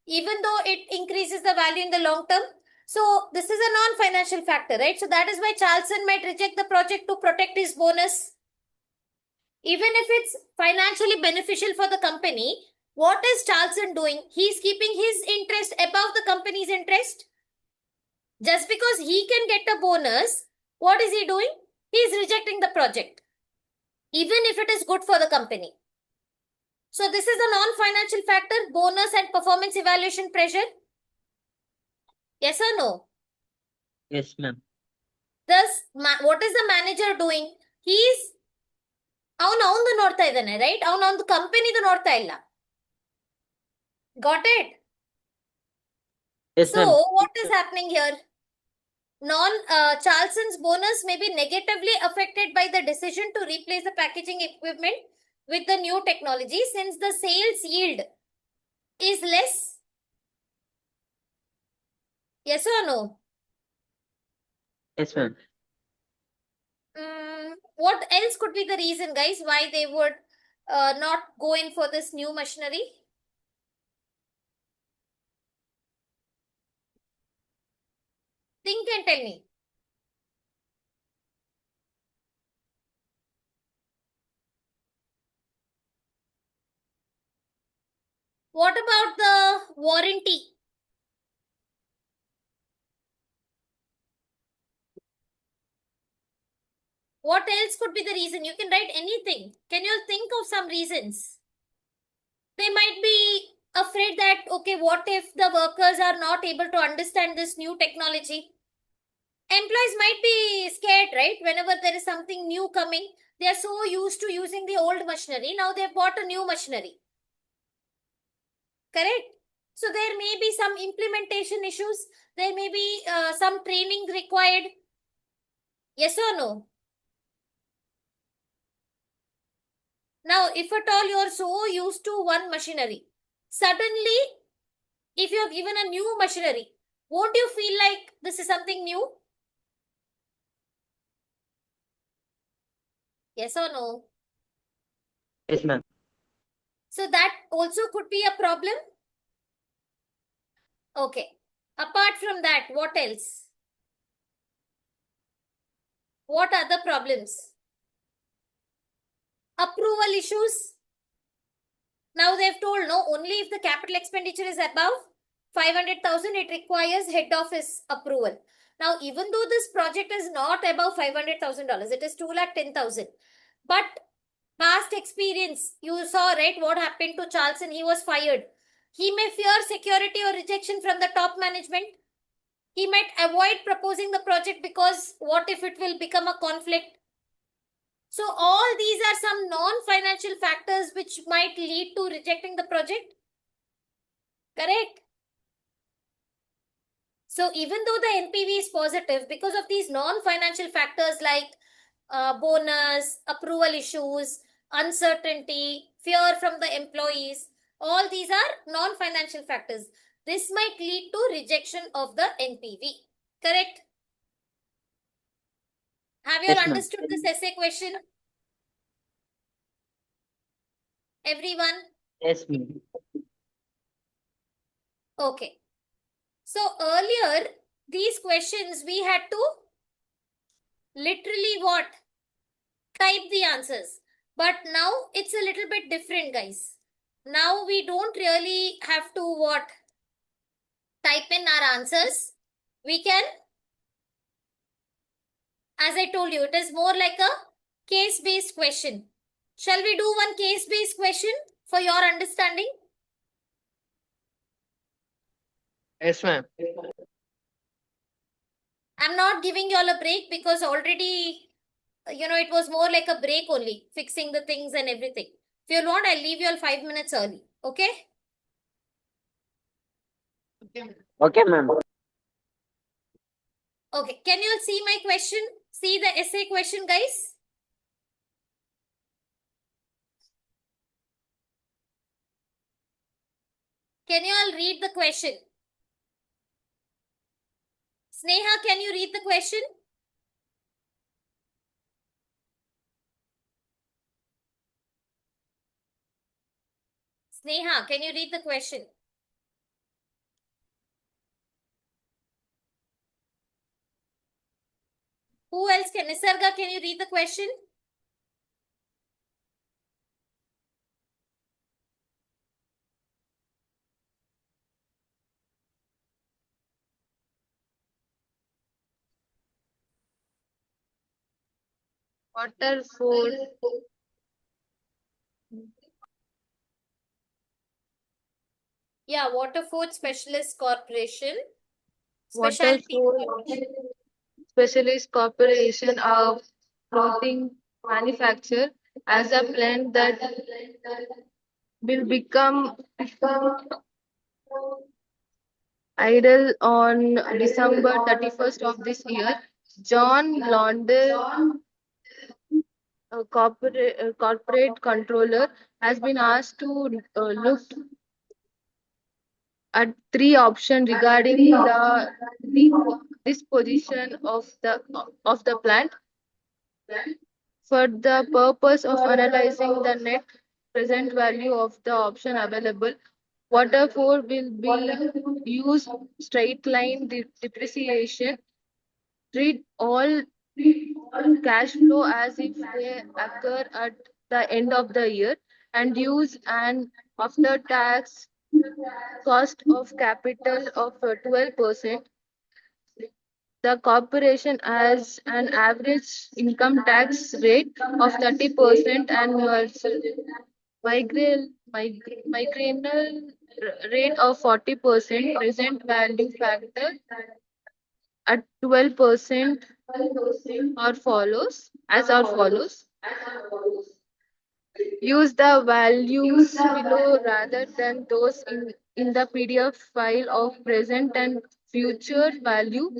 even though it increases the value in the long term. So this is a non-financial factor, right? So that is why Charleston might reject the project to protect his bonus. Even if it's financially beneficial for the company, what is Charleston doing? He's keeping his interest above the company's interest. Just because he can get a bonus, What is he doing? He is rejecting the project, even if it is good for the company. So this is a non-financial factor, bonus and performance evaluation pressure. Yes or no? Yes, ma'am. What is the manager doing? He's ಅವನು ನೋಡ್ತಾ ಇದ್ದಾನೆ, right? ಅವನ ಕಂಪನಿದು ನೋಡ್ತಾ ಇಲ್ಲ. Got it? Yes, So ma'am. what is happening here? Charleston's bonus may be negatively affected by the decision to replace the packaging equipment with the new technology since the sales yield is less. Yes or no? Yes, ma'am. What else could be the reason, guys, why they would not go in for this new machinery? Think and tell me. What about the warranty? What else could be the reason? You can write anything. Can you think of some reasons? They might be afraid that, okay, what if the workers are not able to understand this new technology? Employees might be scared, right? Whenever there is something new coming, they are so used to using the old machinery. Now they've bought a new machinery. Correct? So there may be some implementation issues. There may be some training required. Yes or no? Now, if at all you are so used to one machinery, suddenly, if you are given a new machinery, won't you feel like this is something new? Yes or no? Yes, ma'am. So that also could be a problem. Okay. Apart from that, what else? What other problems? Approval issues. Now they've told no, only if the capital expenditure is above 500,000, it requires head office approval. Now, even though this project is not above $500,000, it is 2,10,000. But past experience, you saw, right, what happened to Charleston? He was fired. He may fear security or rejection from the top management. He might avoid proposing the project because what if it will become a conflict? So all these are some non-financial factors which might lead to rejecting the project. Correct? So even though the NPV is positive, because of these non-financial factors like bonus, approval issues, uncertainty, fear from the employees, all these are non-financial factors. This might lead to rejection of the NPV. Correct? Have you all Yes, ma'am. understood this essay question? Everyone? Yes, ma'am. Okay. So earlier, these questions we had to literally what? Type the answers. But now it's a little bit different, guys. Now we don't really have to what? Type in our answers. We can, as I told you, it is more like a case-based question. Shall we do one case-based question for your understanding? Yes, ma'am. I'm not giving you all a break because already, it was more like a break only, fixing the things and everything. If you want, I'll leave you all 5 minutes early. Okay? Okay, ma'am. Okay. Can you all see my question? See the essay question, guys? Can you all read the question? Sneha, can you read the question? Sneha, can you read the question? Who else can? Nisarga, can you read the question? Waterford. Yeah, Waterford Specialist Corporation. Specialty. Waterford Specialist Corporation of Clothing Manufacture as a plant that will become idle on December 31st of this year. John Launder, a corporate controller, has been asked to look at three options regarding the disposition of the plant for the purpose of analyzing the net present value of the option available. Waterford will be used straight line depreciation, treat all cash flow as if they occur at the end of the year, and use an after tax cost of capital of 12%. The corporation has an average income tax rate of 30% annual, migrainal rate of 40%, present value factor at 12% or follows as or follows. Use the values below rather than those in the PDF file of present and future value.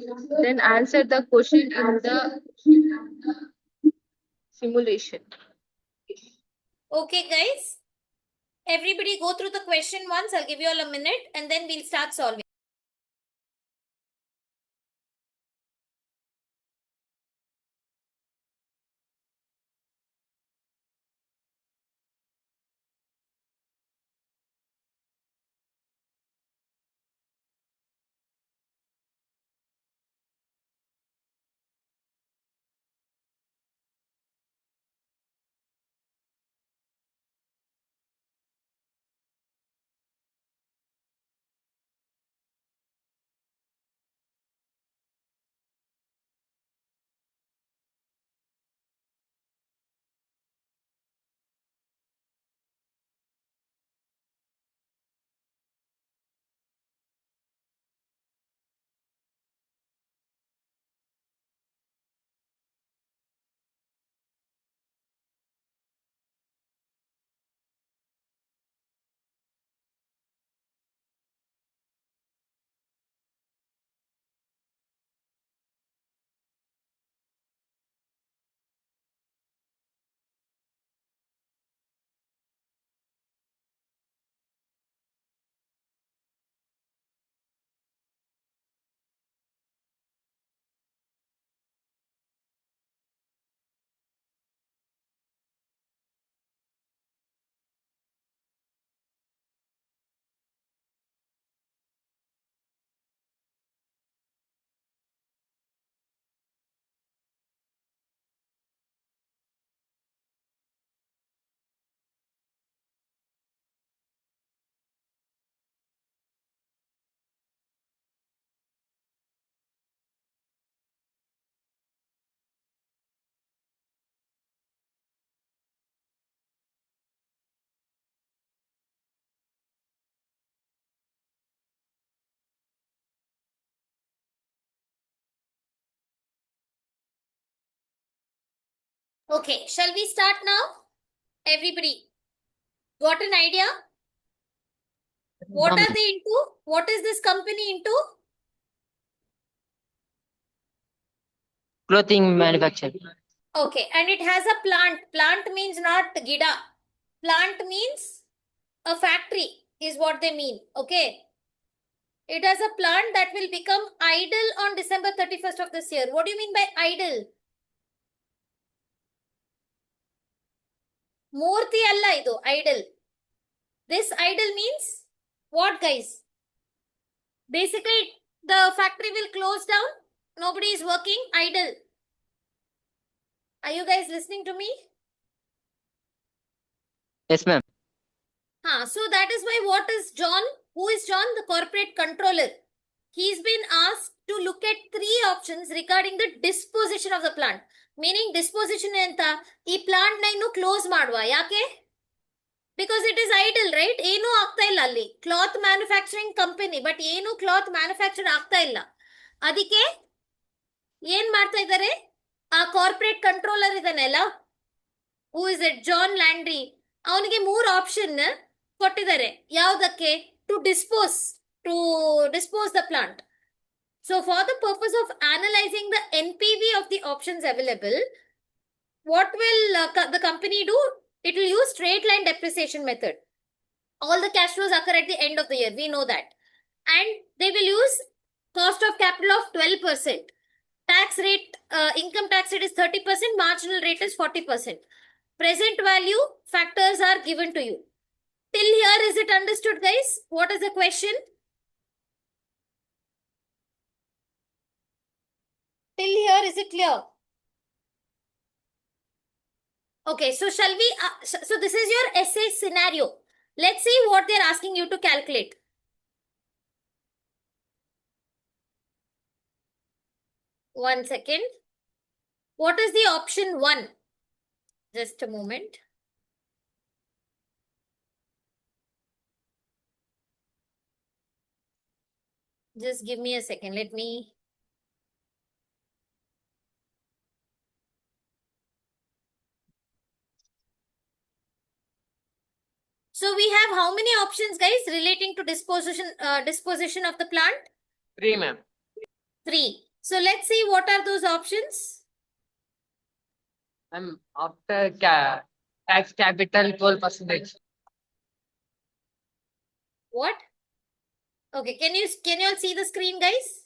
Then answer the question in the simulation. Okay, guys. Everybody go through the question once. I'll give you all a minute and then we'll start solving. Okay, shall we start now? Everybody got an idea? What are they into? What is this company into? Clothing manufacturer. Okay, and it has a plant. Plant means not gida. Plant means a factory is what they mean. Okay. It has a plant that will become idle on December 31st of this year. What do you mean by idle? Murti alla idu, idle. This idle means what, guys? Basically, the factory will close down. Nobody is working, idle. Are you guys listening to me? Yes, ma'am. So that is why what is John? Who is John? The corporate controller. he's been asked to look at 3 options regarding the disposition of the plant. Meaning disposition enta ee plant na innu close ಮಾಡುವ ಯಾಕೆ because it is idle, right? ಏನು ಆಗ್ತಾ ಇಲ್ಲ ಅಲ್ಲಿ cloth manufacturing company but ಏನು cloth manufacture ಆಗ್ತಾ ಇಲ್ಲ ಅದಕ್ಕೆ ಏನ್ ಮಾಡ್ತಾ ಇದ್ದಾರೆ ಆ ಕಾರ್ಪೊರೇಟ್ ಕಂಟ್ರೋಲರ್ ಇದಾನೆಲ್ಲ who is it John Laundry ಅವನಿಗೆ 3 ಆಪ್ಷನ್ ಕೊಟ್ಟಿದ್ದಾರೆ ಯಾವುದಕ್ಕೆ to dispose the plant. So for the purpose of analyzing the NPV of the options available, what will the company do? It will use straight line depreciation method. All the cash flows occur at the end of the year. We know that. And they will use cost of capital of 12%. Tax rate, income tax rate is 30%, marginal rate is 40%. Present value factors are given to you. Till here, is it understood, guys? What is the question? Till here, is it clear? Okay, so shall we, so this is your essay scenario. Let's see what they're asking you to calculate. One second. What is the option 1? Just a moment. Just give me a second. Let me. So we have how many options, guys, relating to disposition of the plant? 3, ma'am. 3. So let's see what are those options. After tax capital 12%. What? Okay, can you all see the screen, guys?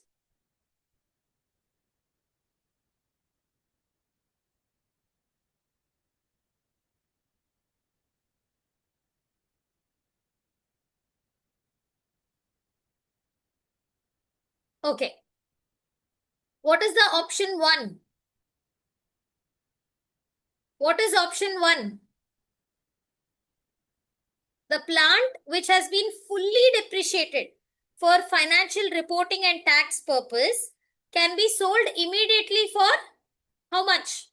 Okay. What is the option 1? What is option 1? The plant which has been fully depreciated for financial reporting and tax purpose can be sold immediately for how much?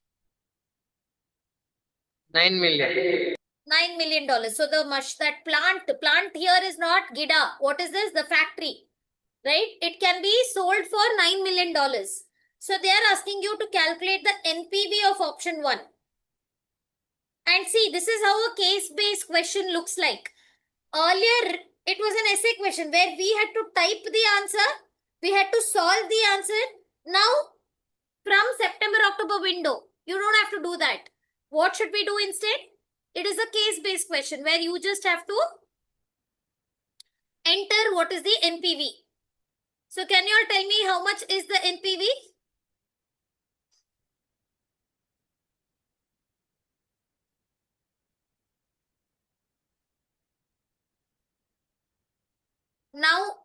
9 million. $9 million. So that plant here is not Gida. What is this? The factory, right? It can be sold for $9 million. So they are asking you to calculate the NPV of option 1. And see, this is how a case-based question looks like. Earlier, it was an essay question where we had to type the answer. We had to solve the answer. Now, from September, October window, you don't have to do that. What should we do instead? It is a case-based question where you just have to enter what is the NPV. So can you all tell me how much is the NPV? Now,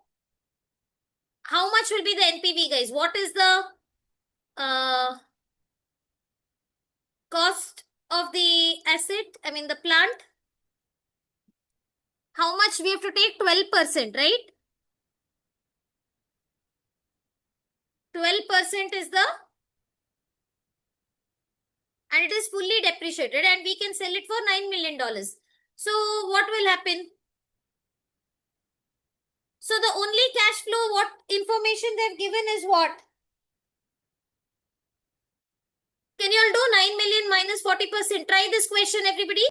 how much will be the NPV, guys? What is the cost of the asset? I mean the plant. How much we have to take? 12%, right? 12% is the, and it is fully depreciated and we can sell it for $9 million. So what will happen? So the only cash flow, what information they've given is what? Can you all do 9 million minus 40%? Try this question, everybody.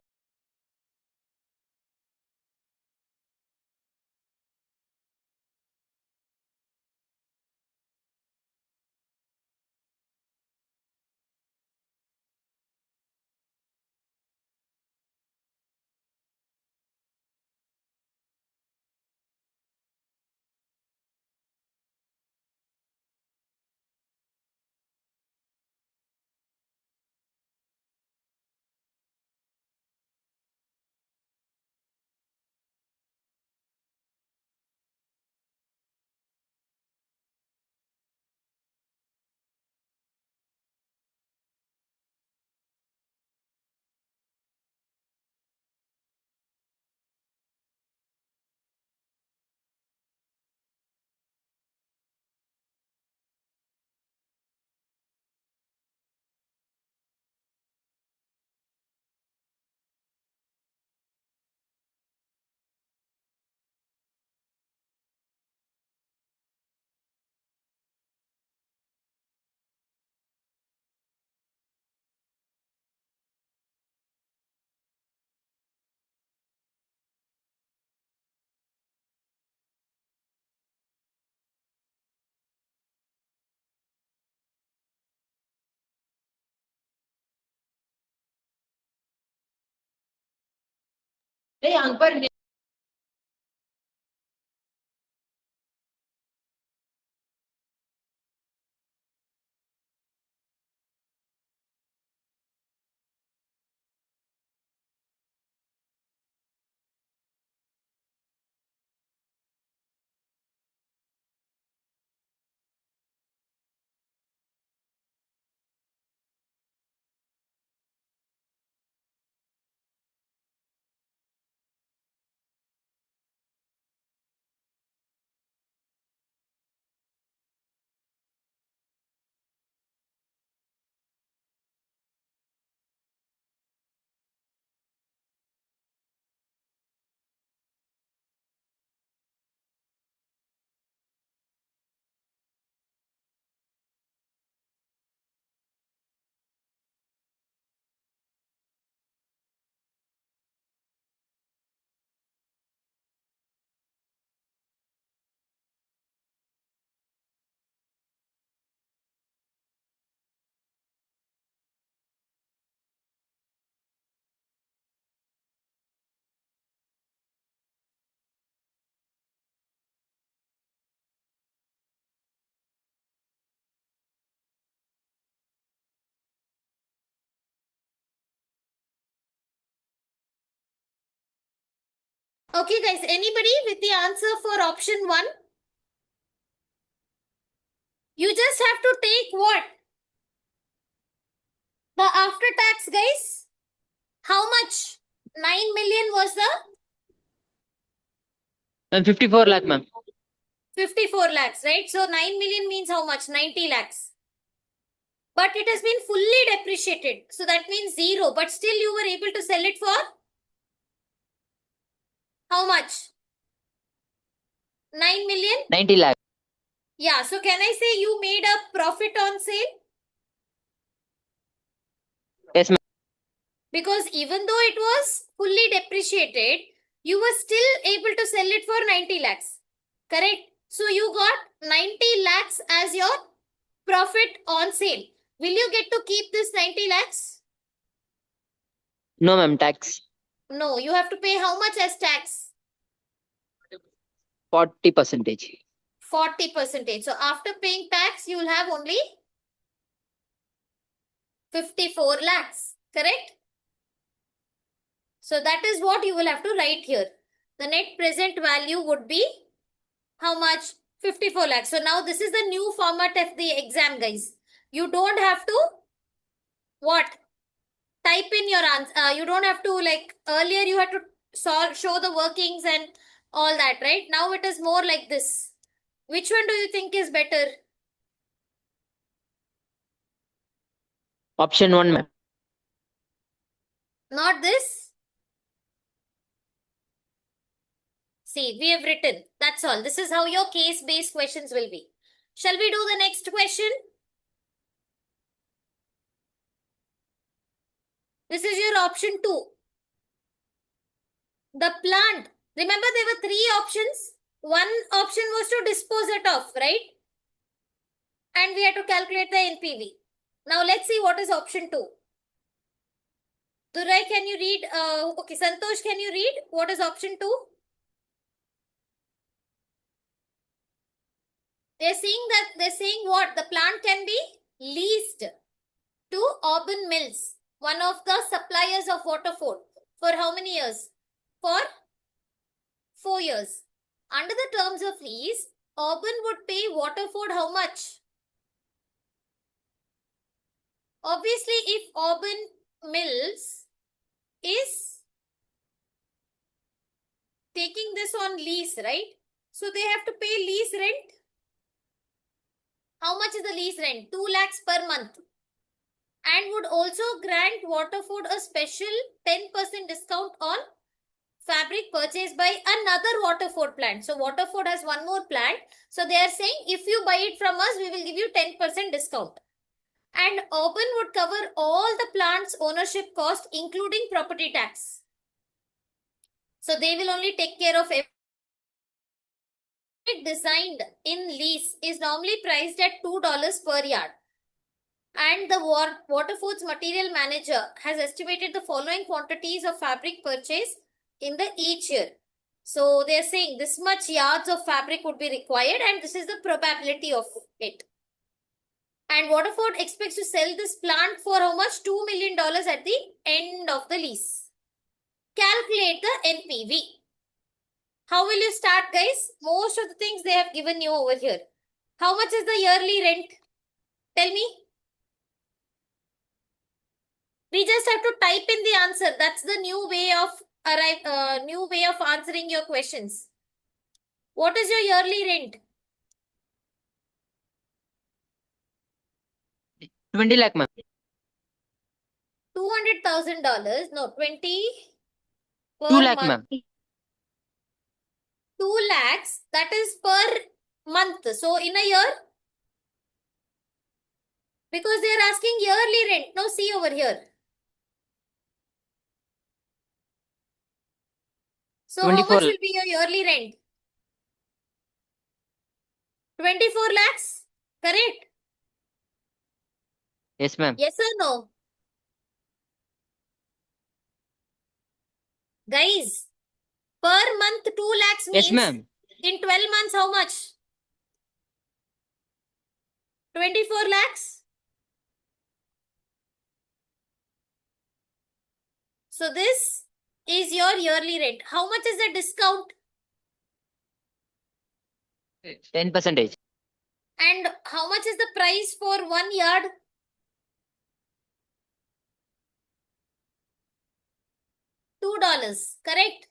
Okay, guys, anybody with the answer for option 1? You just have to take what? The after tax, guys. How much? 9 million was the 54 lakh, ma'am. 54 lakhs, right? So 9 million means how much? 90 lakhs. But it has been fully depreciated. So that means 0. But still you were able to sell it for how much? 9 million? 90 lakh. Yeah. So can I say you made a profit on sale? Yes, ma'am. Because even though it was fully depreciated, you were still able to sell it for 90 lakhs. Correct? So you got 90 lakhs as your profit on sale. Will you get to keep this 90 lakhs? No, ma'am. Tax. No, you have to pay how much as tax? 40%. 40%. So after paying tax, you will have only 54 lakhs. Correct? So that is what you will have to write here. The net present value would be how much? 54 lakhs. So now this is the new format of the exam, guys. You don't have to what? Type in your answer. You don't have to, like earlier you had to show the workings and all that, right? Now it is more like this. Which one do you think is better? Option 1, ma'am. Not this? See, we have written. That's all. This is how your case-based questions will be. Shall we do the next question? This is your option 2. The plant. Remember there were 3 options. One option was to dispose it off, right? And we had to calculate the NPV. Now let's see what is option 2. Durai, can you read? Okay, Santosh, can you read? What is option 2? They're saying what? The plant can be leased to Auburn Mills, one of the suppliers of Waterford. For how many years? For 4 years. Under the terms of lease, Auburn would pay Waterford how much? Obviously, if Auburn Mills is taking this on lease, right? So they have to pay lease rent. How much is the lease rent? 2 lakhs per month. And would also grant Waterford a special 10% discount on fabric purchased by another Waterford plant. So Waterford has one more plant. So they are saying if you buy it from us, we will give you 10% discount. And Auburn would cover all the plant's ownership cost, including property tax. So they will only take care of everything. Designed in lease is normally priced at $2 per yard. And the Waterford's material manager has estimated the following quantities of fabric purchase in the each year. So they are saying this much yards of fabric would be required, and this is the probability of it. And Waterford expects to sell this plant for how much? $2 million at the end of the lease. Calculate the NPV. How will you start, guys? Most of the things they have given you over here. How much is the yearly rent? Tell me. We just have to type in the answer. That's the new way of answering your questions. What is your yearly rent? 20 lakh, ma'am. $200,000. No, 20 per 2 lakh, month. ma'am. 2 lakhs. That is per month. So in a year, because they are asking yearly rent. Now see over here. So how 24 much will be your yearly rent? 24 lakhs? Correct? Yes, ma'am. Yes or no? Guys, per month 2 lakhs Yes, means ma'am. in 12 months how much? 24 lakhs? So this is your yearly rent. How much is the discount? 10%. And how much is the price for 1 yard? $2, correct?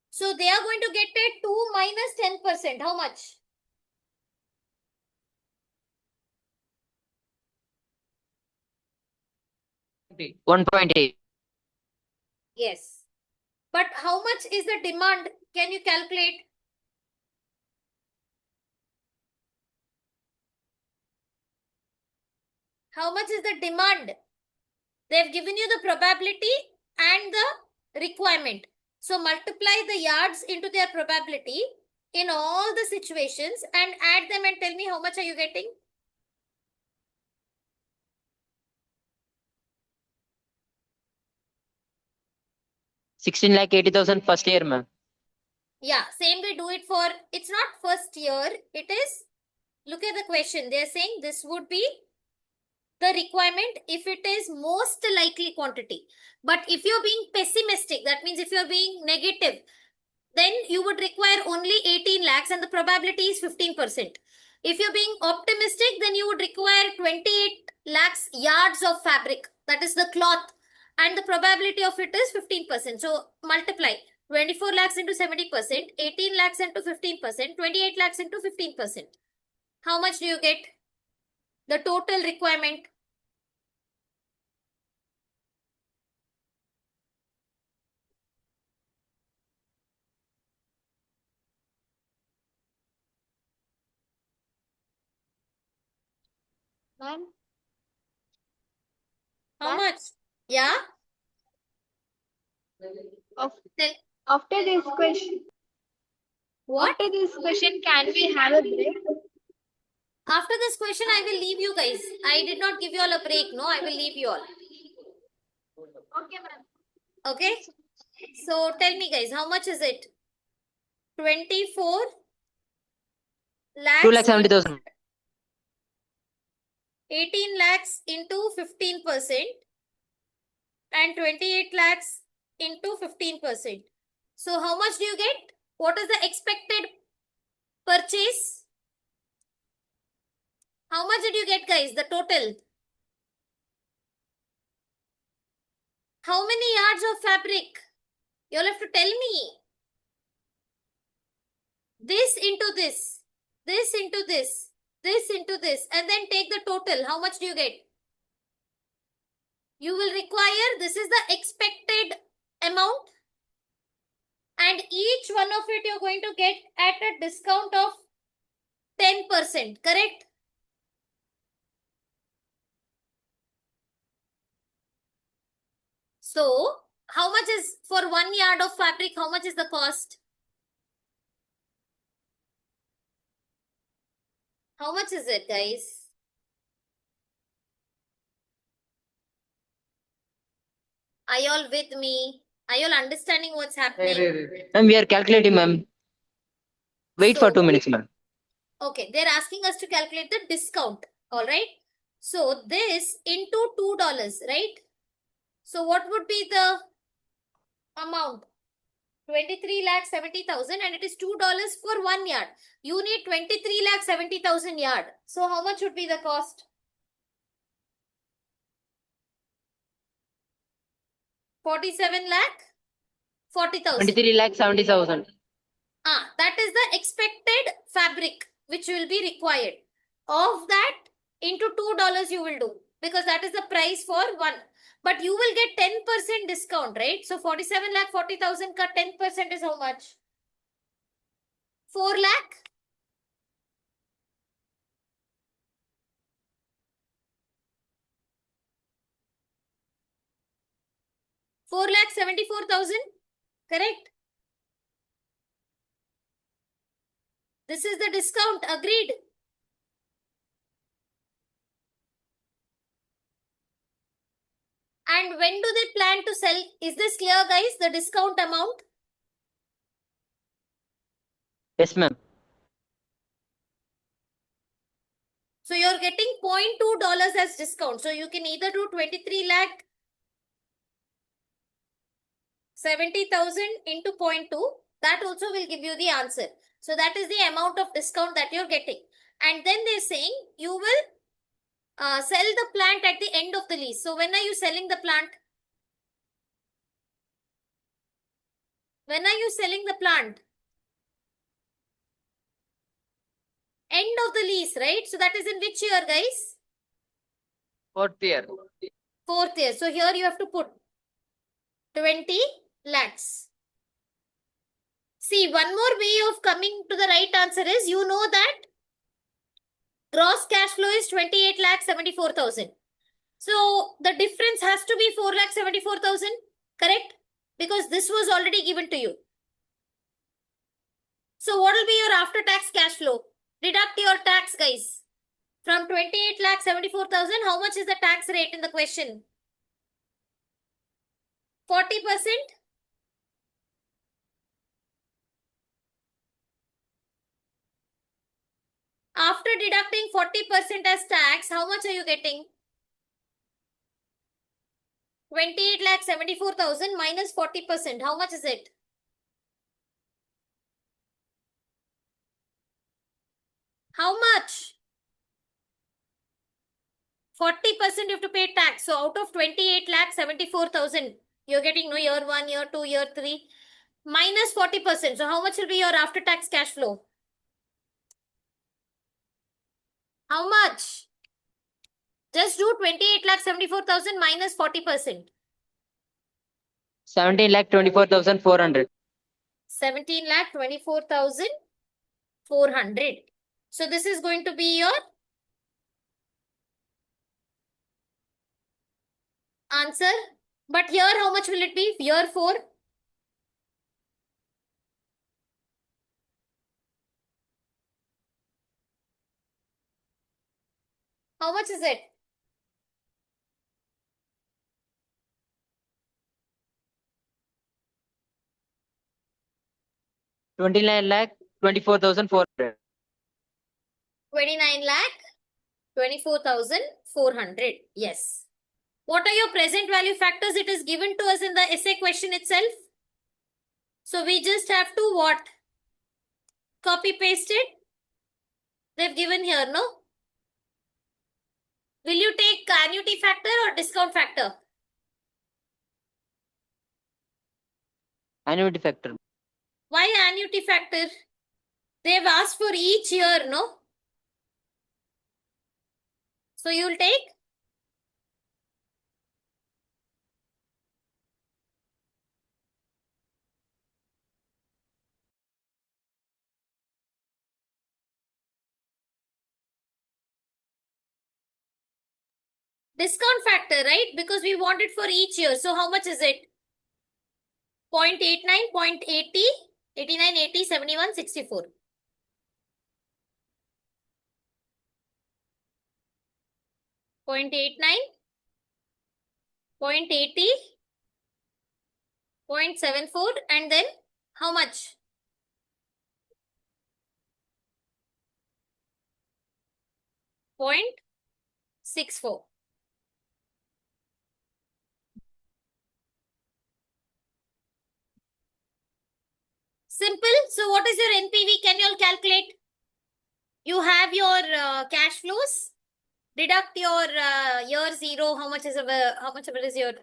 So they are going to get a 2 minus 10%. How much? 1.8. Yes. But how much is the demand? Can you calculate? How much is the demand? They've given you the probability and the requirement. So multiply the yards into their probability in all the situations and add them and tell me how much are you getting? Sixteen lakh 80,000 first year, ma'am. Yeah, same we do it for, it's not first year, it is, look at the question. They're saying this would be the requirement if it is most likely quantity. But if you're being pessimistic, that means if you're being negative, then you would require only 18 lakhs and the probability is 15%. If you're being optimistic, then you would require 28 lakhs yards of fabric, that is the cloth, and the probability of it is 15%. So multiply 24 lakhs into 70%, 18 lakhs into 15%, 28 lakhs into 15%. How much do you get? The total requirement. Ma'am, How Ma'am? much? Yeah? after, after this question, What? after this question, can we have a break? After this question, I will leave you guys. I did not give you all a break. No, I will leave you all. Okay, ma'am. Okay? So tell me guys, how much is it? 24 lakhs. 2,70,000. 18 lakhs into 15% and 28 lakhs into 15%. So how much do you get? What is the expected purchase? How much did you get, guys? The total. How many yards of fabric? You'll have to tell me. This into this. This into this. This into this. And then take the total. How much do you get? You will require, this is the expected amount. And each one of it you're going to get at a discount of 10%. Correct? So, how much is for 1 yard of fabric? How much is the cost? How much is it, guys? Are you all with me? Are you all understanding what's happening? Ma'am, we are calculating, ma'am. Wait for So- 2 minutes, ma'am. Okay, they're asking us to calculate the discount. All right. So this into $2, right? So what would be the amount? 23,70,000 and it is $2 for 1 yard. You need 23,70,000 yard. So how much would be the cost? 47 lakh 40,000. 23 lakh 70,000. That is the expected fabric which will be required. Of that, into $2 you will do because that is the price for one. But you will get 10% discount, right? So 47 lakh 40,000 ka 10% is how much? 4 lakh. Four lakh 74,000, correct? This is the discount, agreed. And when do they plan to sell? Is this clear, guys? The discount amount? Yes, ma'am. So you're getting $0.2 as discount. So you can either do 23 lakh 70,000 into 0.2. That also will give you the answer. So that is the amount of discount that you're getting. And then they're saying you will sell the plant at the end of the lease. So when are you selling the plant? When are you selling the plant? End of the lease, right? So that is in which year, guys? 4th year. 4th year. So here you have to put 20 lakhs. See, one more way of coming to the right answer is you know that gross cash flow is 28 lakh 74,000. So the difference has to be 4 lakh 74,000, correct? Because this was already given to you. So what will be your after tax cash flow? Deduct your tax, guys. From 28 lakh 74,000, how much is the tax rate in the question? 40%? After deducting 40% as tax, how much are you getting? 28 lakh 74,000 minus 40%. How much is it? How much? 40% you have to pay tax. So out of 28 lakh 74,000, you're getting no year 1, year 2, year 3, minus 40%. So how much will be your after tax cash flow? How much? Just do 28 lakh 74,000 minus 40%. 17 lakh 24,400. 17 lakh 24,400. So this is going to be your answer. But here how much will it be? Year 4. How much is it? $29 lakh 24,400. 29 lakh 24,400. Yes. What are your present value factors? It is given to us in the essay question itself. So we just have to what? Copy paste it. They've given here, no? Will you take annuity factor or discount factor? Annuity factor. Why annuity factor? They've asked for each year, no? So you'll take discount factor, right? Because we want it for each year. So how much is it? 0.89, 0.80, 89, 80, 71, 64. 0.89, 0.80, 0.74 and then how much? Point 0.64. Simple. So what is your NPV? Can you all calculate? You have your cash flows. Deduct your year zero. How much of it is your?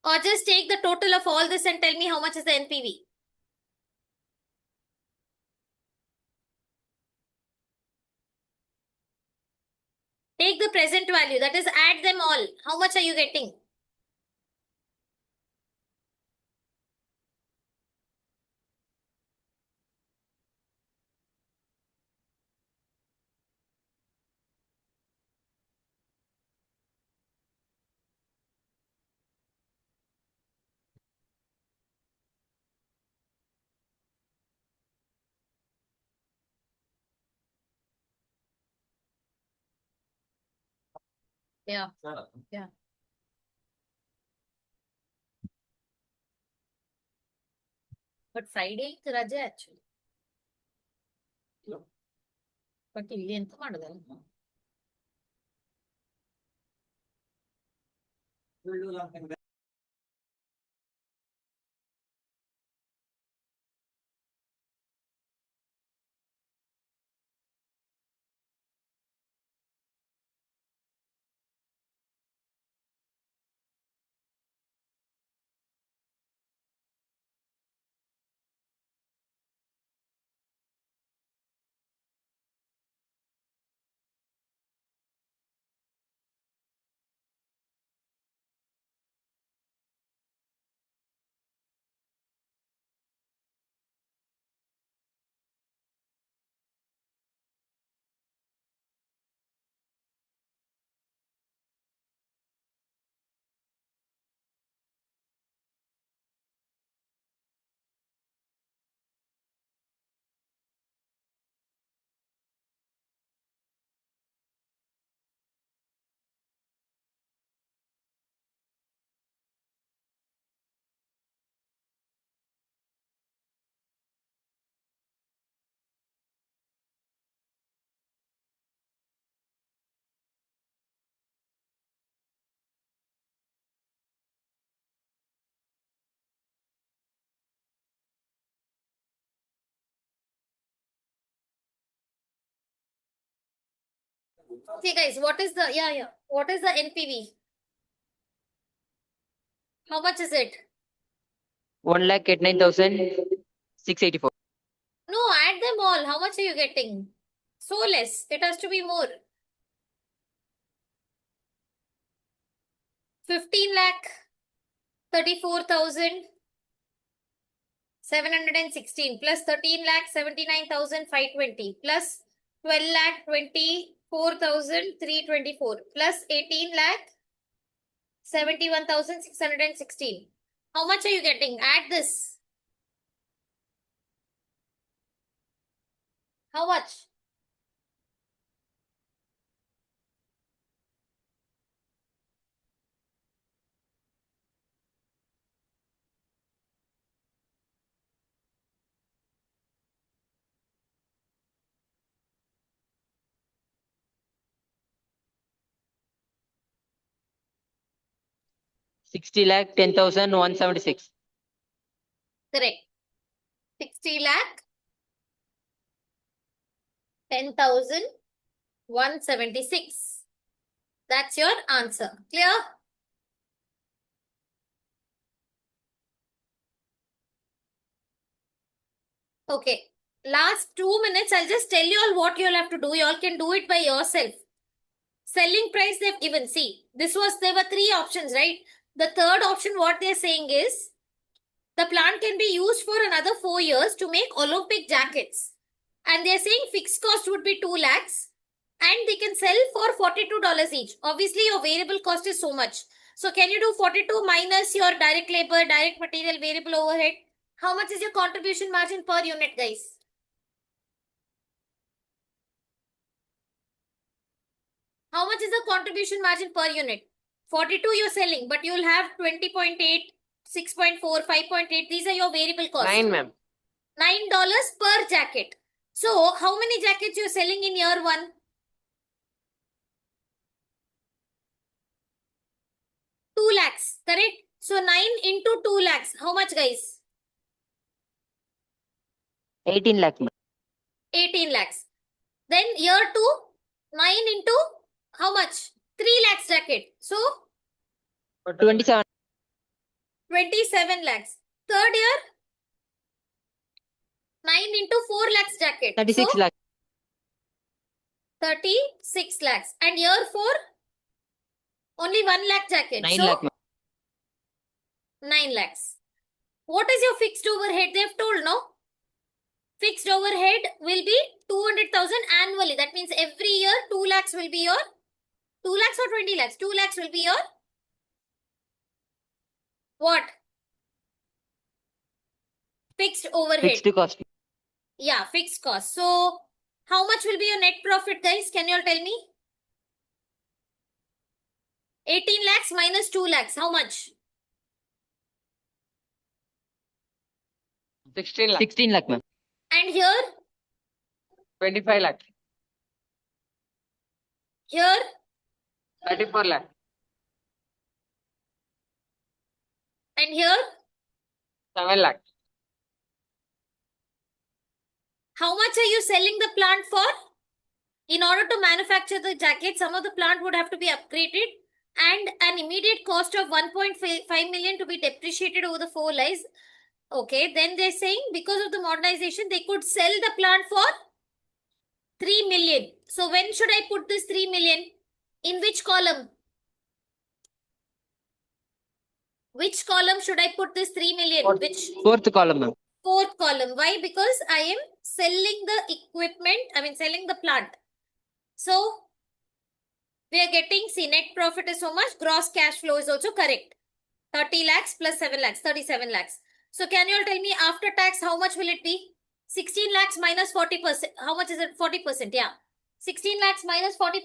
Or just take the total of all this and tell me how much is the NPV. Take the present value. That is, add them all. How much are you getting? Yeah. Yeah. But Friday is Raja actually. But ಇಲ್ಲಿ ಎಂತ ಮಾಡೋದಲ್ಲ? Okay, guys, what is the What is the NPV? How much is it? 1,89,684. No, add them all. How much are you getting? So less. It has to be more. 15 lakh 34,716 plus 13 lakh 79,520 plus 12 lakh 24,324 plus 18 lakh 71,616. How much are you getting? Add this. How much? Sixty lakh 10,176. Correct. 60 lakh 10,176. That's your answer. Clear? Okay. Last 2 minutes, I'll just tell you all what you'll have to do. You all can do it by yourself. Selling price they've given. See, there were 3 options, right? The third option, what they're saying is, the plant can be used for another 4 years to make Olympic jackets. And they're saying fixed cost would be 2 lakhs. And they can sell for $42 each. Obviously, your variable cost is so much. So, can you do 42 minus your direct labor, direct material, variable overhead? How much is your contribution margin per unit, guys? How much is the contribution margin per unit? 42 you're selling, but you'll have 20.8 6.4, 5.8. These are your variable costs. 9, ma'am. $9 per jacket. So, how many jackets you're selling in year 1? 2 lakhs, correct? So, 9 into 2 lakhs. How much, guys? 18 lakh, ma'am. 18 lakhs. Then year 2, 9 into how much? 3 lakhs jacket. So, 27. 27 lakhs. Third year, 9 into 4 lakhs jacket. 36 So, lakh. 36 lakhs. And year 4, only 1 lakh jacket. 9 so, lakh, ma'am. 9 lakhs. What is your fixed overhead? They have told, no? Fixed overhead will be 200,000 annually. That means every year 2 lakhs will be your 2 lakhs or 20 lakhs. 2 lakhs will be your what? Fixed overhead. Fixed cost. Yeah, fixed cost. So, how much will be your net profit, guys? Can you all tell me? 18 lakhs minus 2 lakhs. How much? 16 lakh. 16 lakh, ma'am. And here, 25 lakh. here, 34 lakh. and here. 7 lakh. How much are you selling the plant for? In order to manufacture the jacket, some of the plant would have to be upgraded and an immediate cost of 1.5 million to be depreciated over the 4 lives. Okay, then they're saying because of the modernization, they could sell the plant for 3 million. So when should I put this 3 million? In which column? Which column should I put this 3 million? Fourth. Which? Fourth column, ma'am. Fourth column. Why? Because I am selling the equipment, selling the plant. So, we are getting, see, net profit is so much, gross cash flow is also correct. 30 lakhs plus 7 lakhs, 37 lakhs. So, can you all tell me after tax, how much will it be? 16 lakhs minus 40%. How much is it? 40%, yeah. 16 lakhs minus 40%.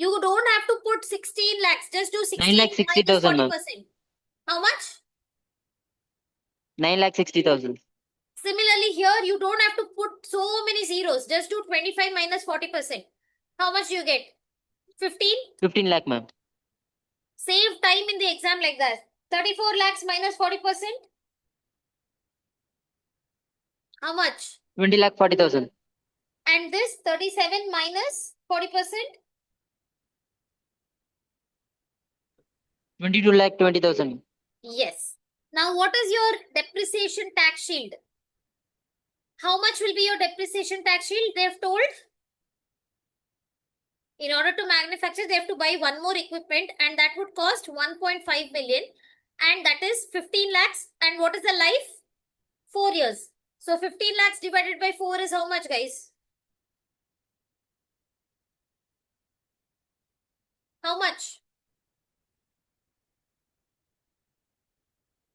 You don't have to put 16 lakhs. Just do 16 minus 9,60,000, ma'am. 40%. How much? 9,60,000. Similarly, here you don't have to put so many zeros. Just do 25 minus 40%. How much do you get? 15? 15 lakh, ma'am. Save time in the exam like that. 34 lakhs minus 40%. How much? 20 lakh 40,000. And this 37 minus 40%. 22 lakh 20,000. Yes. Now, what is your depreciation tax shield? How much will be your depreciation tax shield? They have told. In order to manufacture, they have to buy one more equipment and that would cost 1.5 million. And that is 15 lakhs. And what is the life? 4 years. So 15 lakhs divided by 4 is how much, guys? How much?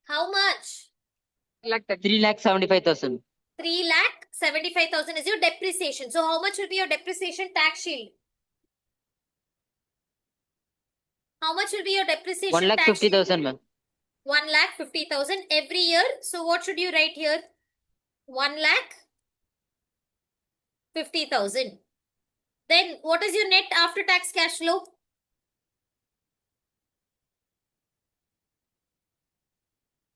How much? 3 lakh 75,000. 3 lakh 75,000 is your depreciation. So how much will be your depreciation tax shield? How much will be your depreciation 1 lakh tax 50,000, ma'am. 1 lakh 50,000 every year. So what should you write here? 1 lakh 50,000. Then what is your net after tax cash flow?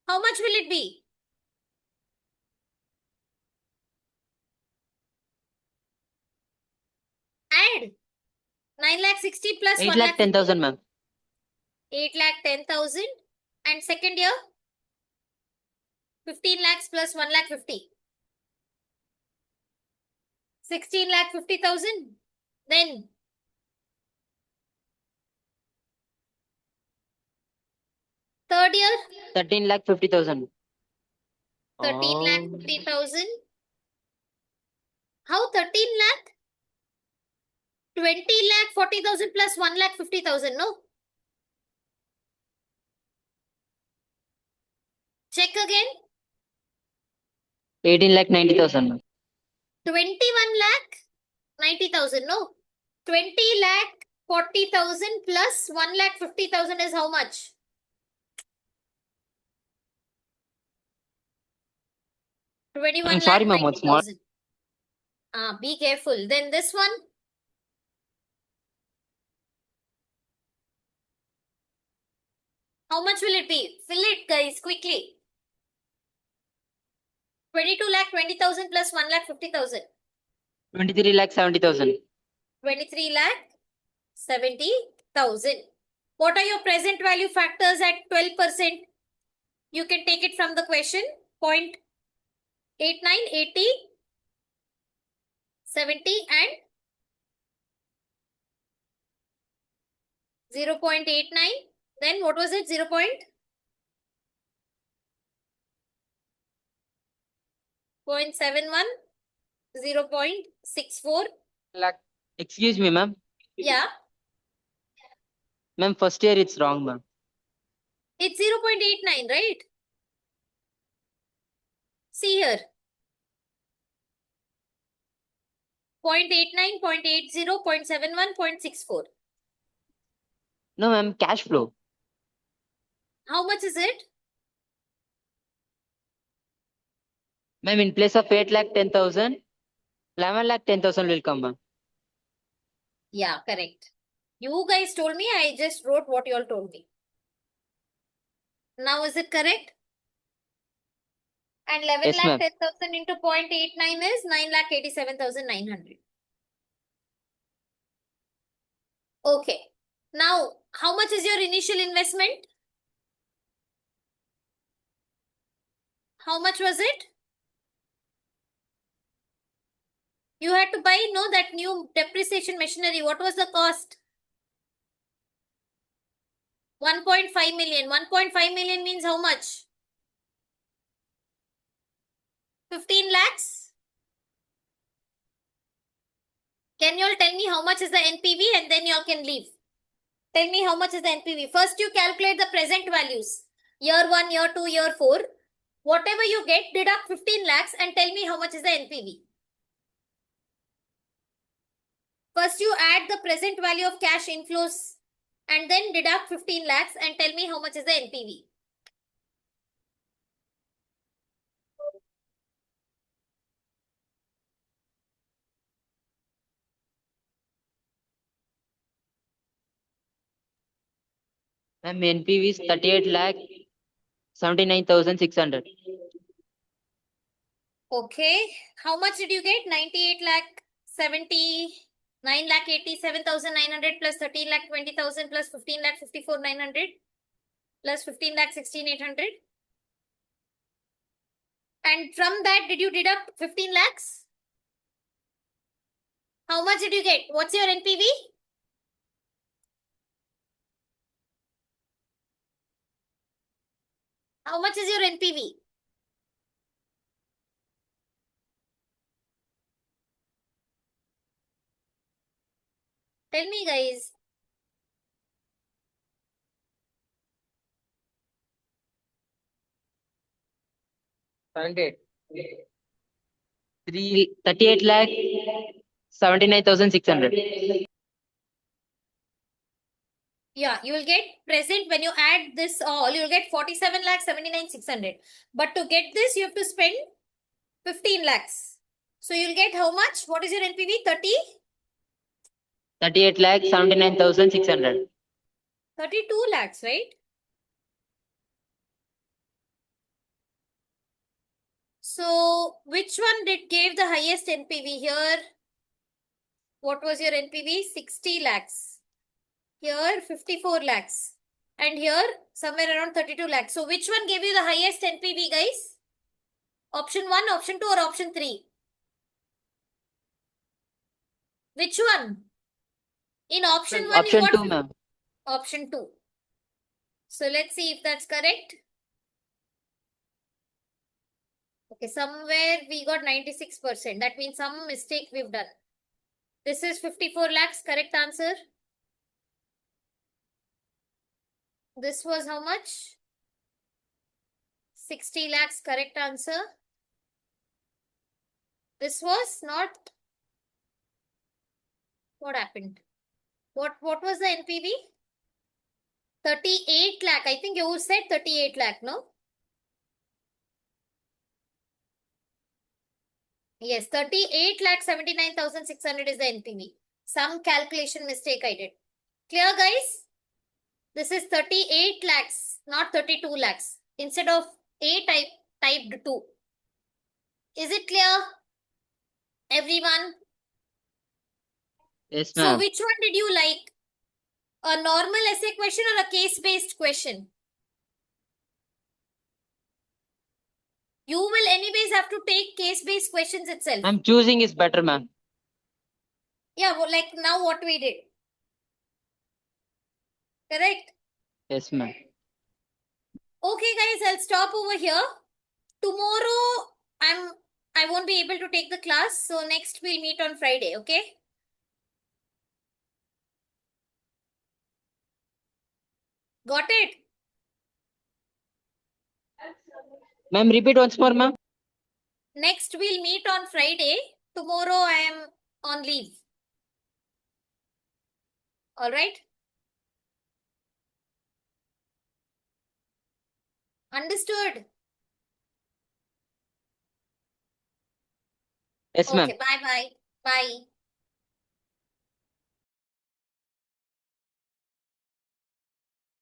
How much will it be? Add 9 lakh 60 plus 8 1 lakh lakh 10,000, ma'am. 8 lakh 10,000 and second year 15 lakhs plus 1 lakh 50. 16 lakh 50,000. Then third year 13 lakh 50,000. 13 lakh 50,000. How 13 lakh? 20 lakh 40,000 plus 1 lakh 50,000, no? Check again. 18 lakh 90,000, ma'am. 21 lakh 90,000, no? 20 lakh 40,000 plus 1,50,000 is how much? I'm sorry, ma'am, what's more? 21,20,000. Be careful. Then this one. How much will it be? Fill it, guys, quickly. 22,20,000 plus 1,50,000. 23,70,000. 23,70,000. What are your present value factors at 12%? You can take it from the question. 0.89, 80, 70 and 0.89. Then what was it? 0. 0.71, 0.64. Lakh. Excuse me, ma'am. Yeah, Ma'am, first year it's wrong, ma'am. it's 0.89, right? See here. 0.89, 0.80, 0.71, 0.64. No, ma'am, cash flow. How much is it? Ma'am, in place of 8,10,000, 11,10,000 will come, ma'am. Yeah, correct. You guys told me, I just wrote what you all told me. Now is it correct? And 11 Yes, lakh ma'am. 10,000 into 0.89 is 9,87,900. Okay. Now, how much is your initial investment? How much was it? You had to buy, no, that new depreciation machinery. What was the cost? 1.5 million. 1.5 million means how much? 15 lakhs? Can you all tell me how much is the NPV and then you all can leave? Tell me how much is the NPV. First you calculate the present values. Year 1, year 2, year 4. Whatever you get, deduct 15 lakhs and tell me how much is the NPV. First you add the present value of cash inflows and then deduct 15 lakhs and tell me how much is the NPV. Ma'am, NPV is 38,79,600. Okay. How much did you get? 98 lakh 79 lakh 87,900 plus 13 lakh 20,000 plus 15 lakh 54,900 plus 15 lakh 16,800. And from that, did you deduct 15 lakhs? How much did you get? What's your NPV? How much is your NPV? Tell me, guys. $78. 38 lakh 79,600. Yeah, you will get present when you add this all, you will get 47 lakh 79,600. But to get this, you have to spend 15 lakhs. So you'll get how much? What is your NPV? 38 lakh 79,600. 32 lakhs, right? So which one gave the highest NPV here? What was your NPV? 60 lakhs. Here 54 lakhs. And here somewhere around 32 lakhs. So which one gave you the highest NPV, guys? Option 1, option 2 or option 3? Which one? In option 1 Option you 2, got ma'am. option 2. So let's see if that's correct. Okay, somewhere we got 96%. That means some mistake we've done. This is 54 lakhs, correct answer. This was how much? 60 lakhs, correct answer. This was not. What happened? What was the NPV? 38 lakh. I think you said 38 lakh, no? Yes, 38 lakh 79,600 is the NPV. Some calculation mistake I did. Clear, guys? This is 38 lakhs, not 32 lakhs. Instead of A typed 2. Is it clear? Everyone? Yes, So ma'am. which one did you like? A normal essay question or a case-based question? You will anyways have to take case-based questions itself. I'm choosing is better, ma'am. Yeah, well, like now what we did. Correct? Yes, ma'am. Okay, guys, I'll stop over here. Tomorrow, I won't be able to take the class, so next we'll meet on Friday, okay? Got it? Ma'am, repeat once more, ma'am. Next we'll meet on Friday. Tomorrow I am on leave. All right? Understood? Yes, ma'am. Okay, bye-bye. Bye.